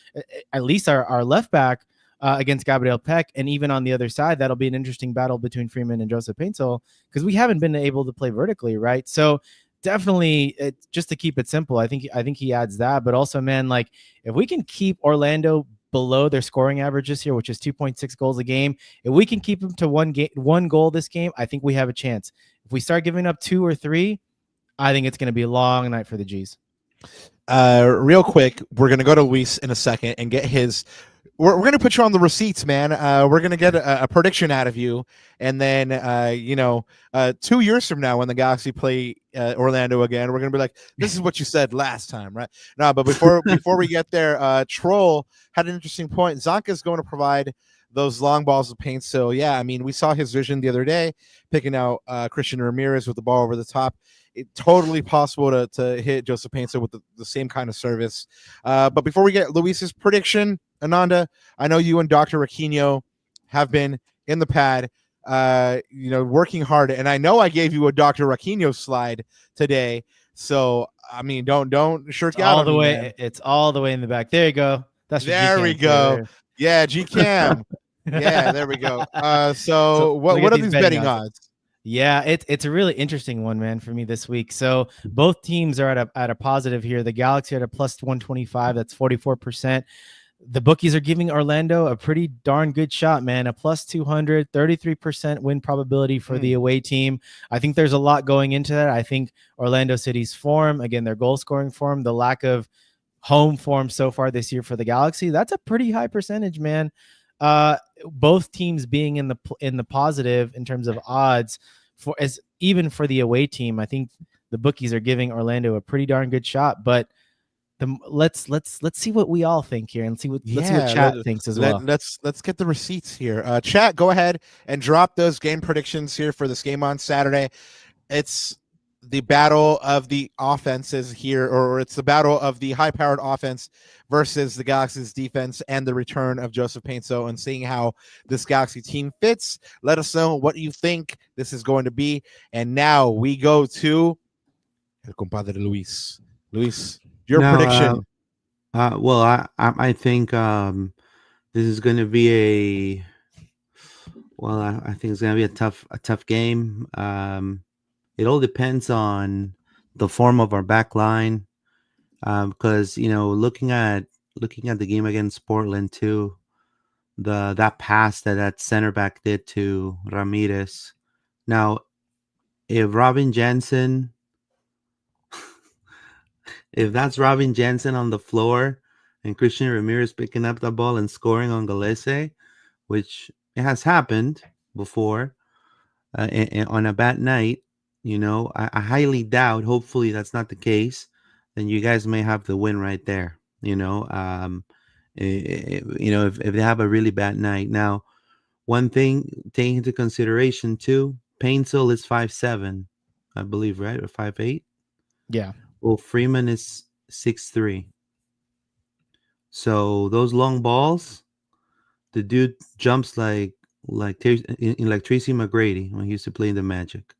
at least our left back against Gabriel Peck. And even on the other side, that'll be an interesting battle between Freeman and Joseph Paintsil because we haven't been able to play vertically, right? So definitely, just to keep it simple, I think he adds that. But also, man, like if we can keep Orlando below their scoring averages here, which is 2.6 goals a game, if we can keep them to one goal this game, I think we have a chance. If we start giving up 2 or 3, I think it's going to be a long night for the G's. Real quick, we're gonna go to Luis in a second and get his. We're gonna put you on the receipts, man. We're gonna get a prediction out of you, and then you know, 2 years from now when the Galaxy play Orlando again, we're gonna be like, "This is what you said last time, right?" No, but before we get there, Troll had an interesting point. Zonka's going to provide those long balls of Paintil. Yeah, I mean, we saw his vision the other day, picking out Christian Ramirez with the ball over the top. It's totally possible to hit Joseph Paintsil with the same kind of service. But before we get Luis's prediction, Ananda, I know you and Dr. Aquino have been in the pad, you know, working hard, and I know I gave you a Dr. Aquino slide today. So I mean, don't shirk out all the way. man. It's all the way in the back. There you go. That's there we go. Here. Yeah, GCam. Yeah, there we go. So what are these betting odds? Yeah, it's a really interesting one, man, for me this week. So both teams are at a positive here. The Galaxy are at a plus 125. That's 44%. The bookies are giving Orlando a pretty darn good shot, man. A plus 200, 33% win probability for the away team. I think there's a lot going into that. I think Orlando City's form, again, their goal scoring form, the lack of home form so far this year for the Galaxy, that's a pretty high percentage, man. Both teams being in the positive in terms of odds even for the away team. I think the bookies are giving Orlando a pretty darn good shot, but let's see what we all think here and let's see what chat thinks as well. Let's get the receipts here. Chat, go ahead and drop those game predictions here for this game on Saturday. It's the battle of the offenses here, or it's the battle of the high-powered offense versus the Galaxy's defense and the return of Joseph Paintsil, and seeing how this Galaxy team fits. Let us know what you think this is going to be. And now we go to El Compadre Luis. Luis, your prediction. Well, I think this is going to be I think it's going to be a tough game. It all depends on the form of our back line, because you know, looking at the game against Portland too, that pass that center back did to Ramirez. Now, if Robin Jensen, if that's Robin Jensen on the floor and Christian Ramirez picking up the ball and scoring on Galese, which it has happened before, on a bad night. You know, I highly doubt, hopefully that's not the case, then you guys may have the win right there. You know, you know, if they have a really bad night. Now, one thing taking into consideration too, Painsil is 5'7", I believe, right? Or 5'8". Yeah. Well, Freeman is 6'3". So those long balls, the dude jumps like like Tracy McGrady when he used to play in the Magic.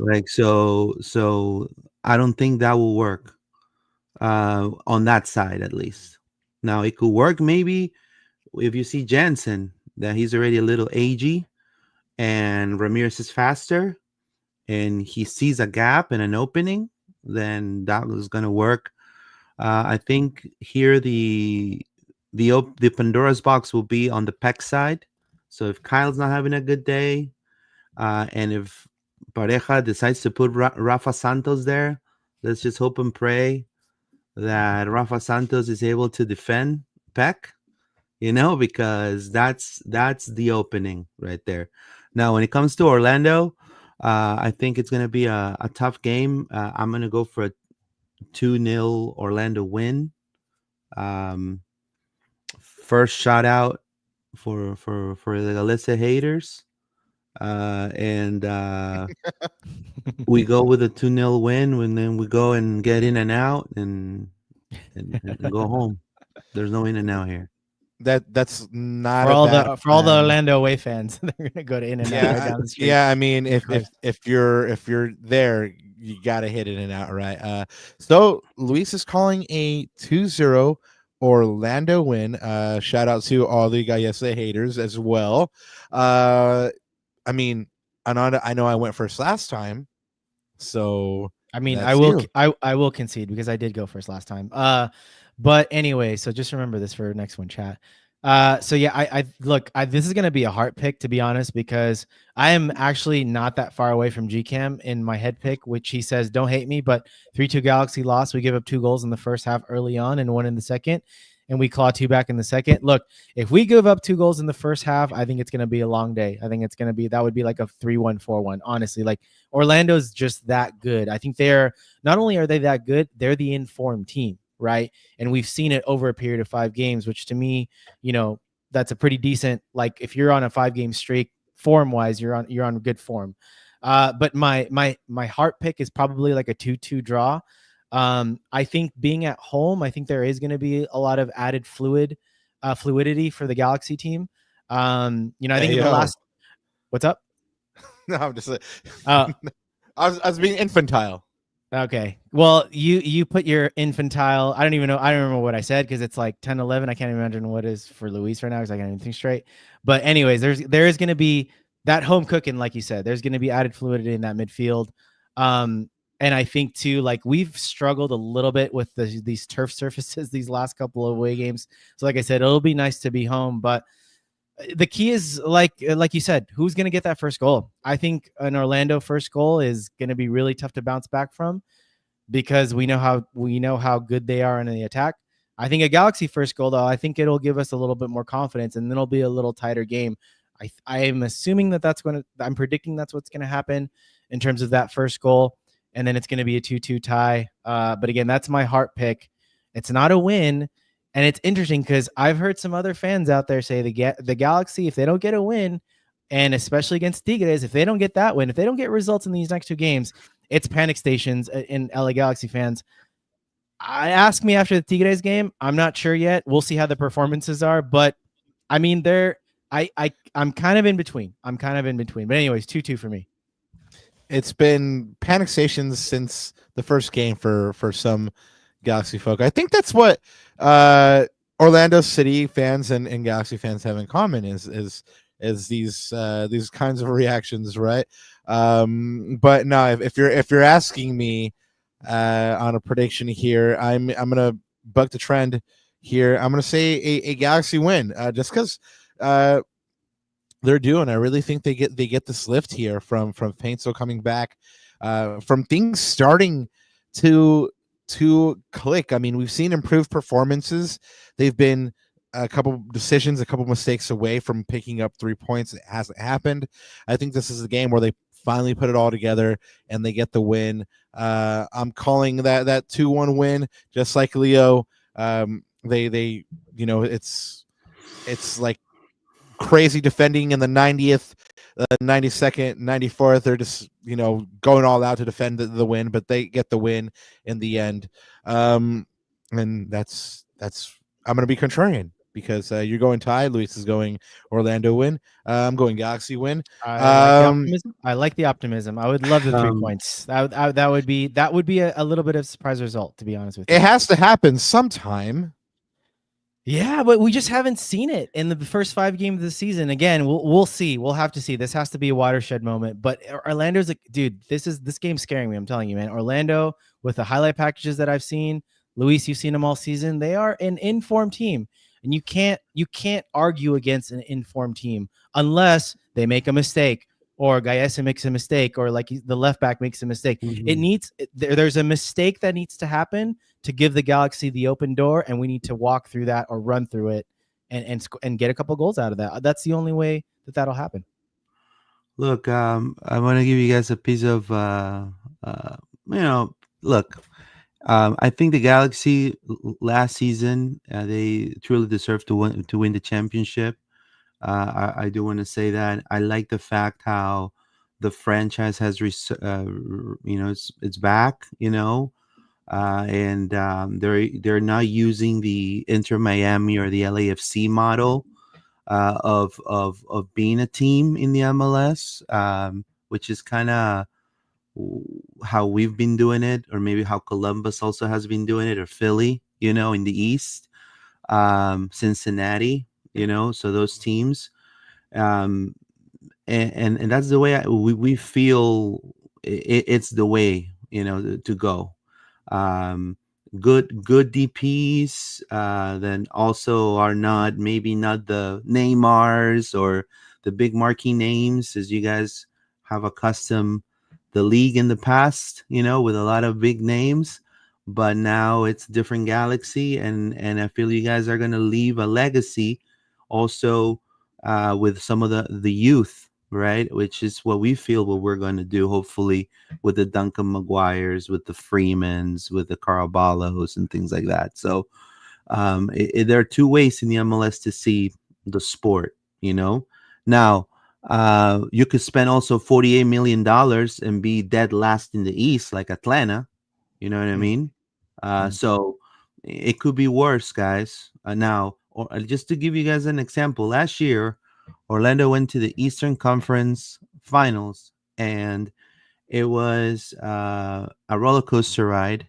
Like so I don't think that will work on that side at least. Now it could work maybe if you see Jansen that he's already a little agey and Ramirez is faster and he sees a gap and an opening, then that was going to work. I think here the Pandora's box will be on the Peck side. So if Kyle's not having a good day, and if Pareja decides to put Rafa Santos there, let's just hope and pray that Rafa Santos is able to defend Peck, because that's the opening right there. Now, when it comes to Orlando, I think it's going to be a tough game. I'm going to go for a 2-0 Orlando win. First shout out for the Galese haters. And we go with a 2-0 win, and then we go and get in and out and go home. There's no in and out here. That's not for a all bad the for all the plan. Orlando away fans. They're gonna go to In and Out right down the street. Yeah, I mean, if course. if you're there, you gotta hit it and out, right? So Luis is calling a 2-0 Orlando win. Shout out to all the Gallese haters as well. I mean, Ananda, I know I went first last time, so I mean, that's you. I will concede because I did go first last time. But anyway, so just remember this for next one, chat. So yeah, I look, this is gonna be a heart pick, to be honest, because I am actually not that far away from GCam in my head pick, which he says, don't hate me, but 3-2 Galaxy loss. We give up 2 goals in the first half early on and 1 in the second, and we claw 2 back in the second. Look, if we give up 2 goals in the first half, I think it's gonna be a long day. I think it's gonna be, that would be like a 3-1, 4-1. Honestly, like Orlando's just that good. I think they're, not only are they that good, they're the informed team, right? And we've seen it over a period of 5 games, which to me, that's a pretty decent, like if you're on a 5-game streak form wise, you're on good form. But my heart pick is probably like a 2-2 draw. I think being at home, I think there is going to be a lot of added fluidity for the Galaxy team. I think in the last, what's up? No, I'm just I was being infantile. Okay. Well, you put your infantile. I don't even know. I don't remember what I said because it's like 10, 11. I can't imagine what is for Luis right now because I can't even think straight. But anyways, there is going to be that home cooking, like you said. There's going to be added fluidity in that midfield. And I think too, like we've struggled a little bit with these turf surfaces these last couple of away games. So like I said, it'll be nice to be home, but the key is like you said, who's going to get that first goal? I think an Orlando first goal is going to be really tough to bounce back from because we know how good they are in the attack. I think a Galaxy first goal, though, I think it'll give us a little bit more confidence, and then it'll be a little tighter game. I am assuming I'm predicting that's what's going to happen in terms of that first goal, and then it's going to be a 2-2 tie. But again, that's my heart pick. It's not a win. And it's interesting because I've heard some other fans out there say the Galaxy, if they don't get a win, and especially against Tigres, if they don't get that win, if they don't get results in these next 2 games, it's panic stations in LA Galaxy fans. Ask me after the Tigres game. I'm not sure yet. We'll see how the performances are. But, I mean, I'm kind of in between. But anyways, 2-2 for me. It's been panic stations since the first game for some Galaxy folk. I think that's what Orlando City fans and Galaxy fans have in common is these kinds of reactions, right? But no, if you're asking me on a prediction here, I'm gonna buck the trend here. I'm gonna say a Galaxy win, just because they're due, and I really think they get this lift here from Painstil coming back, from things starting to click. I mean, we've seen improved performances. They've been a couple decisions, a couple mistakes away from picking up 3 points. It hasn't happened. I think this is the game where they finally put it all together and they get the win. I'm calling that 2-1 win, just like Leo. They it's like crazy defending in the 90th, 92nd, 94th. They're just going all out to defend the win, but they get the win in the end. And that's I'm gonna be contrarian. because you're going tie. Luis is going Orlando win. I'm going Galaxy win. I like the optimism. I would love the 3 points. That would be a little bit of surprise result, to be honest with you. It has to happen sometime. Yeah, but we just haven't seen it in the first 5 games of the season. Again, we'll see. We'll have to see. This has to be a watershed moment. But Orlando's like, dude, this game's scaring me. I'm telling you, man. Orlando, with the highlight packages that I've seen, Luis, you've seen them all season. They are an informed team, and you can't argue against an informed team unless they make a mistake, or Gaesa makes a mistake, or like the left back makes a mistake. There's a mistake that needs to happen to give the Galaxy the open door, and we need to walk through that or run through it and get a couple goals out of that. That's the only way that'll happen. Look, I want to give you guys a piece of, look, I think the Galaxy last season, they truly deserved to win the championship. I do want to say that I like the fact how the franchise has, it's back, and they're not using the Inter Miami or the LAFC model of being a team in the MLS, which is kind of how we've been doing it, or maybe how Columbus also has been doing it, or Philly, in the East, Cincinnati, so those teams, and that's the way we feel it's the way, to go. Good DPs, then also are maybe not the Neymars or the big marquee names as you guys have accustomed the league in the past, with a lot of big names, but now it's a different Galaxy, and I feel you guys are going to leave a legacy also with some of the youth, right? Which is what we feel what we're going to do, hopefully, with the Duncan Maguires, with the Freemans, with the Caraballos and things like that. So there are 2 ways in the MLS to see the sport, Now, you could spend also $48 million and be dead last in the East, like Atlanta. You know what I mean? So it could be worse, guys. Now, or just to give you guys an example, last year, Orlando went to the Eastern Conference Finals, and it was a roller coaster ride.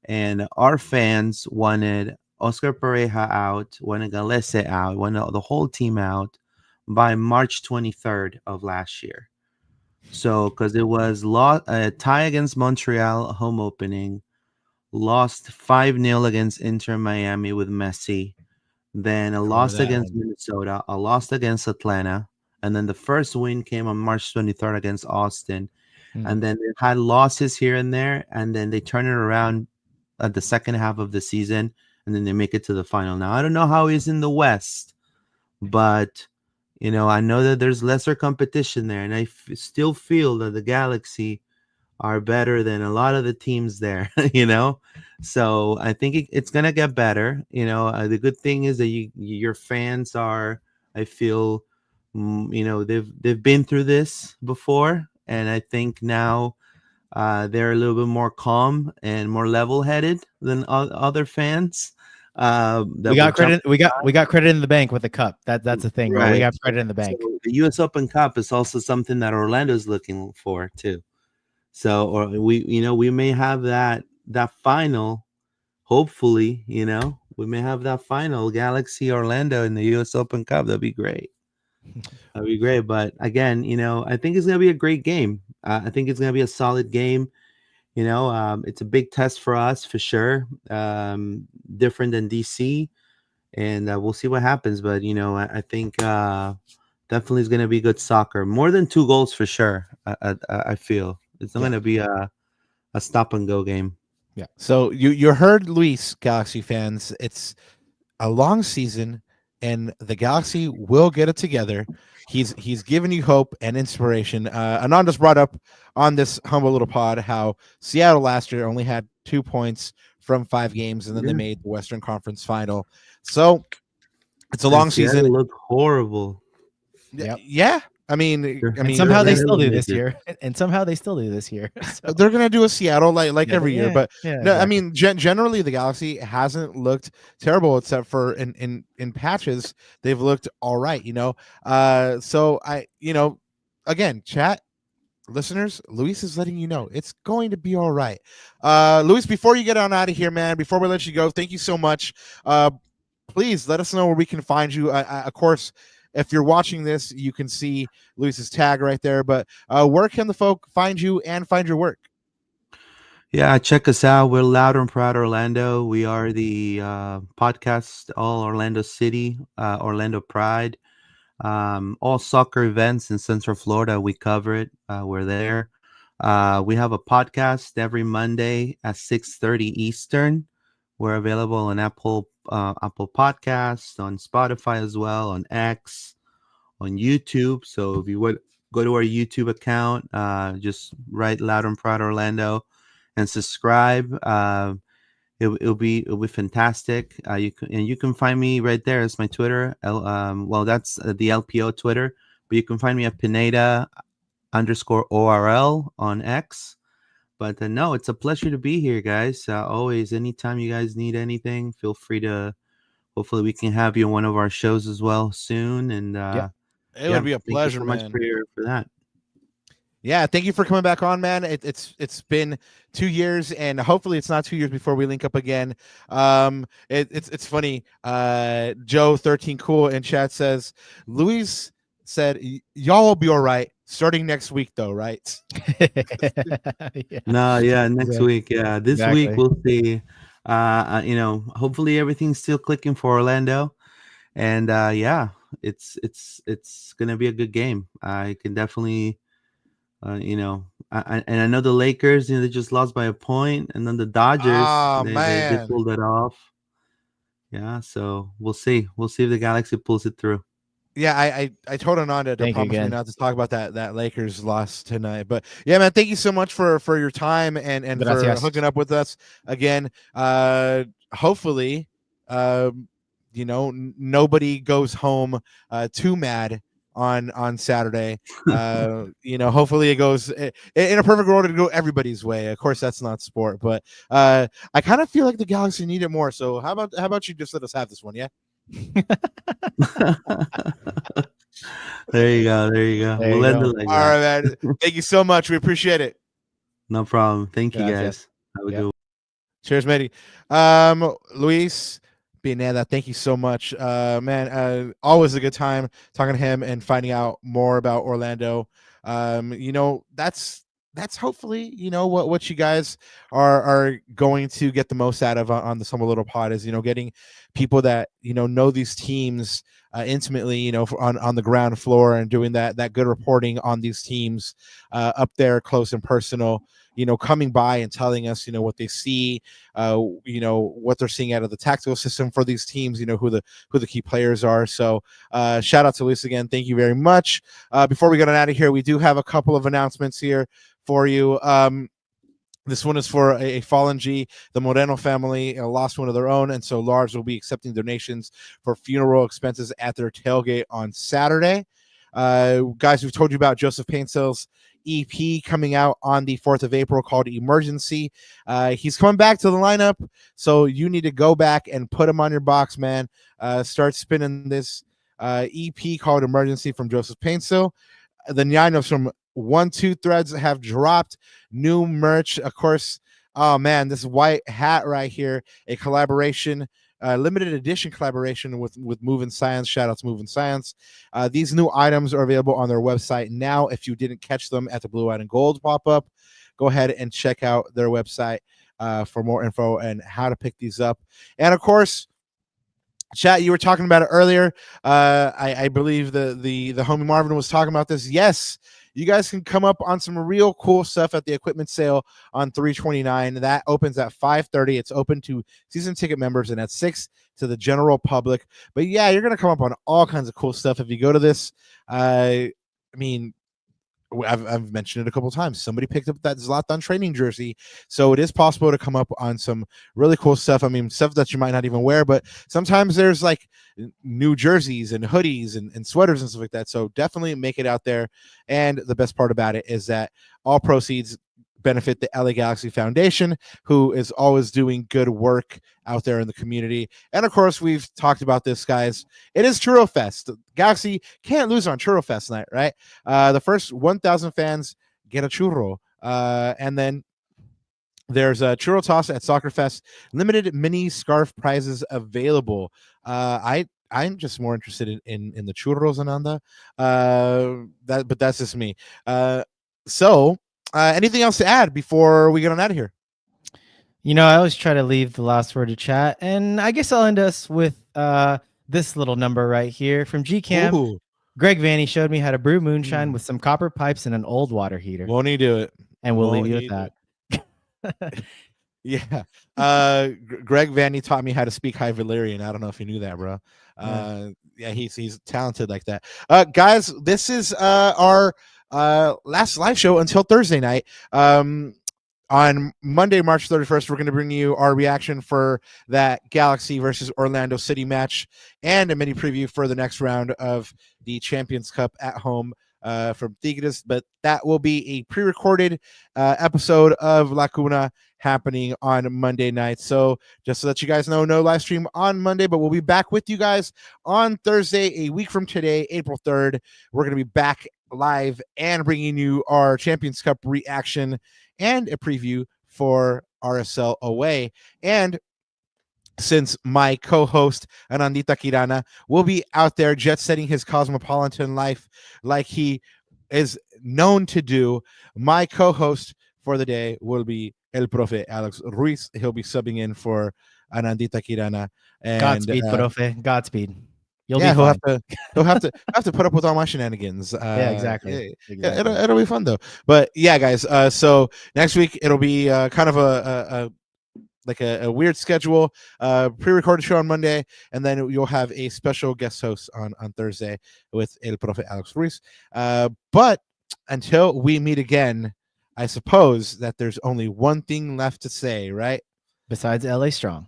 And our fans wanted Oscar Pareja out, wanted Galese out, wanted the whole team out by March 23rd of last year. So, because it was a tie against Montreal, home opening, lost 5-0 against Inter Miami with Messi, then a loss against Minnesota, a loss against Atlanta, and then the first win came on March 23rd against Austin. And then they had losses here and there, and then they turn it around at the second half of the season, and then they make it to the final. Now, I don't know how he's in the West, but I know that there's lesser competition there, and I still feel that the Galaxy are better than a lot of the teams there, So I think it's gonna get better. The good thing is that your fans are, I feel, they've been through this before, and I think now they're a little bit more calm and more level-headed than other fans. We got credit. We got credit in the bank with the cup. That's the thing, right? We got credit in the bank. So the U.S. Open Cup is also something that Orlando is looking for too. So, or we may have that final. Hopefully, we may have that final Galaxy Orlando in the U.S. Open Cup. That'd be great. That'd be great. But again, I think it's gonna be a great game. I think it's gonna be a solid game. It's a big test for us for sure. Different than DC, and we'll see what happens. But I think definitely is going to be good soccer. More than 2 goals for sure. I feel it's not going to be a stop and go game. Yeah. So you heard Luis, Galaxy fans. It's a long season, and the Galaxy will get it together. He's given you hope and inspiration. Ananda's brought up on this humble little pod how Seattle last year only had 2 points from 5 games, and then they made the Western Conference Final. So it's a long season. It looked horrible. Yeah. I mean, Sure. I And mean, somehow they they're still do limited. this year. And somehow they still do this year. So, they're gonna do a Seattle like yeah, every year. But yeah, no, I exactly. mean, generally the Galaxy hasn't looked terrible except for in patches they've looked all right. So again, chat listeners, Luis is letting you know it's going to be all right. Luis, before you get on out of here, man, before we let you go, thank you so much. Please let us know where we can find you. Of course, if you're watching this, you can see Luis's tag right there. But where can the folk find you and find your work? Yeah, check us out. We're Loud and Proud Orlando. We are the podcast all Orlando City, Orlando Pride. All soccer events in Central Florida, we cover it. We're there. We have a podcast every Monday at 6:30 Eastern. We're available on Apple Podcasts, on Spotify as well, on X, on YouTube. So if you would go to our YouTube account, just write Loud and Proud Orlando and subscribe. It'll be fantastic. You can find me right there. It's my Twitter. Well, that's the LPO Twitter, but you can find me at Pineda _ORL on X. But no, it's a pleasure to be here, guys. Always, anytime you guys need anything, feel free to. Hopefully, we can have you on one of our shows as well soon. And It would be a thank you pleasure, so much man. for that. Yeah, thank you for coming back on, man. It's been 2 years, and hopefully it's not 2 years before we link up again. It's funny. Joe 13 Cool in chat says Luis said y'all will be all right starting next week, though, right? Yeah, No, yeah, next exactly. week. Yeah, this week Exactly. we'll see. Hopefully everything's still clicking for Orlando, and it's gonna be a good game. I can definitely, and I know the Lakers, they just lost by a point, and then the Dodgers, Oh they man. pulled it off. Yeah, so we'll see. We'll see if the Galaxy pulls it through. Yeah, I told Ananda to Thank you promise me again. not to talk about that Lakers loss tonight. But yeah, man, thank you so much for your time and for Gracias. hooking up with us again. Hopefully, nobody goes home too mad on Saturday. Hopefully it goes in a perfect world to go everybody's way. Of course, that's not sport, but I kind of feel like the Galaxy need it more. So how about you just let us have this one? Yeah. There you go. There you go. There We'll you end it go. like All that. right, man. Thank you so much. We appreciate it. No problem. Thank you, Gracias. guys. Have a Yep. good one. Cheers, matey. Luis Pineda, thank you so much. Man, always a good time talking to him and finding out more about Orlando. That's hopefully, what you guys are going to get the most out of on the Summer Little Pod is, getting people that, know these teams intimately, on the ground floor and doing that good reporting on these teams up there close and personal, coming by and telling us, what they see, what they're seeing out of the tactical system for these teams, who the key players are. So shout out to Luis again. Thank you very much. Before we get on out of here, we do have a couple of announcements here for you. This one is for a fallen G. The Moreno family lost one of their own, and so Lars will be accepting donations for funeral expenses at their tailgate on Saturday. Guys, we've told you about Joseph Paintsil's EP coming out on the 4th of April called Emergency. He's coming back to the lineup, so you need to go back and put him on your box, man. Start spinning this EP called Emergency from Joseph Paintsil. The Nyanos from 1-2 Threads have dropped new merch. Of course, oh man, this white hat right here, a collaboration, limited edition collaboration with Moving Science. Shout out to Moving Science. These new items are available on their website now. If you didn't catch them at the Blue, White, and Gold pop-up, go ahead and check out their website for more info and how to pick these up. And of course, chat, you were talking about it earlier. I believe the homie Marvin was talking about this. Yes, you guys can come up on some real cool stuff at the equipment sale on 3/29. That opens at 5:30. It's open to season ticket members and at 6 to the general public. But yeah, you're gonna come up on all kinds of cool stuff if you go to this. I mean, I've mentioned it a couple of times. Somebody picked up that Zlatan training jersey, so it is possible to come up on some really cool stuff. I mean, stuff that you might not even wear, but sometimes there's like new jerseys and hoodies and sweaters and stuff like that. So definitely make it out there. And the best part about it is that all proceeds benefit the LA Galaxy Foundation, who is always doing good work out there in the community. And of course, we've talked about this, guys. It is Churro Fest. Galaxy can't lose on Churro Fest night, right? The first 1,000 fans get a churro. And then there's a churro toss at Soccer Fest. Limited mini scarf prizes available. I'm just more interested in the churros, Ananda. But that's just me. So anything else to add before we get on out of here? You know, I always try to leave the last word to chat, and I guess I'll end us with this little number right here from G-Cam. Ooh. Greg Vanny showed me how to brew moonshine with some copper pipes and an old water heater. Won't he do it? And we'll leave you with that. Yeah. Greg Vanny taught me how to speak High Valyrian. I don't know if you knew that, bro. Yeah, he's talented like that. Guys, this is our last live show until Thursday night. On Monday, March 31st, we're going to bring you our reaction for that Galaxy versus Orlando City match and a mini preview for the next round of the Champions Cup at home from Tigres. But that will be a pre-recorded episode of La Cuna happening on Monday night. So just so that you guys know, no live stream on Monday, but we'll be back with you guys on Thursday, a week from today, April 3rd. We're going to be back live and bringing you our Champions Cup reaction and a preview for RSL away. And since my co-host Anandita Kirana will be out there jet setting his cosmopolitan life like he is known to do, my co-host for the day will be El Profe Alex Ruiz. He'll be subbing in for Anandita Kirana. And Godspeed, Profe. Godspeed. He'll have to put up with all my shenanigans. Yeah, exactly. It'll be fun though. But yeah, guys. So next week it'll be kind of a weird schedule. Pre-recorded show on Monday, and then you'll have a special guest host on Thursday with El Profe Alex Ruiz. But until we meet again, I suppose that there's only one thing left to say, right? Besides LA Strong.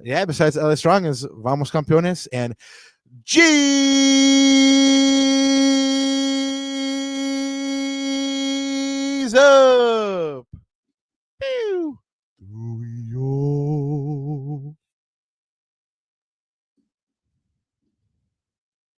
Yeah, besides LA Strong is Vamos Campeones and Jesus up. Pew.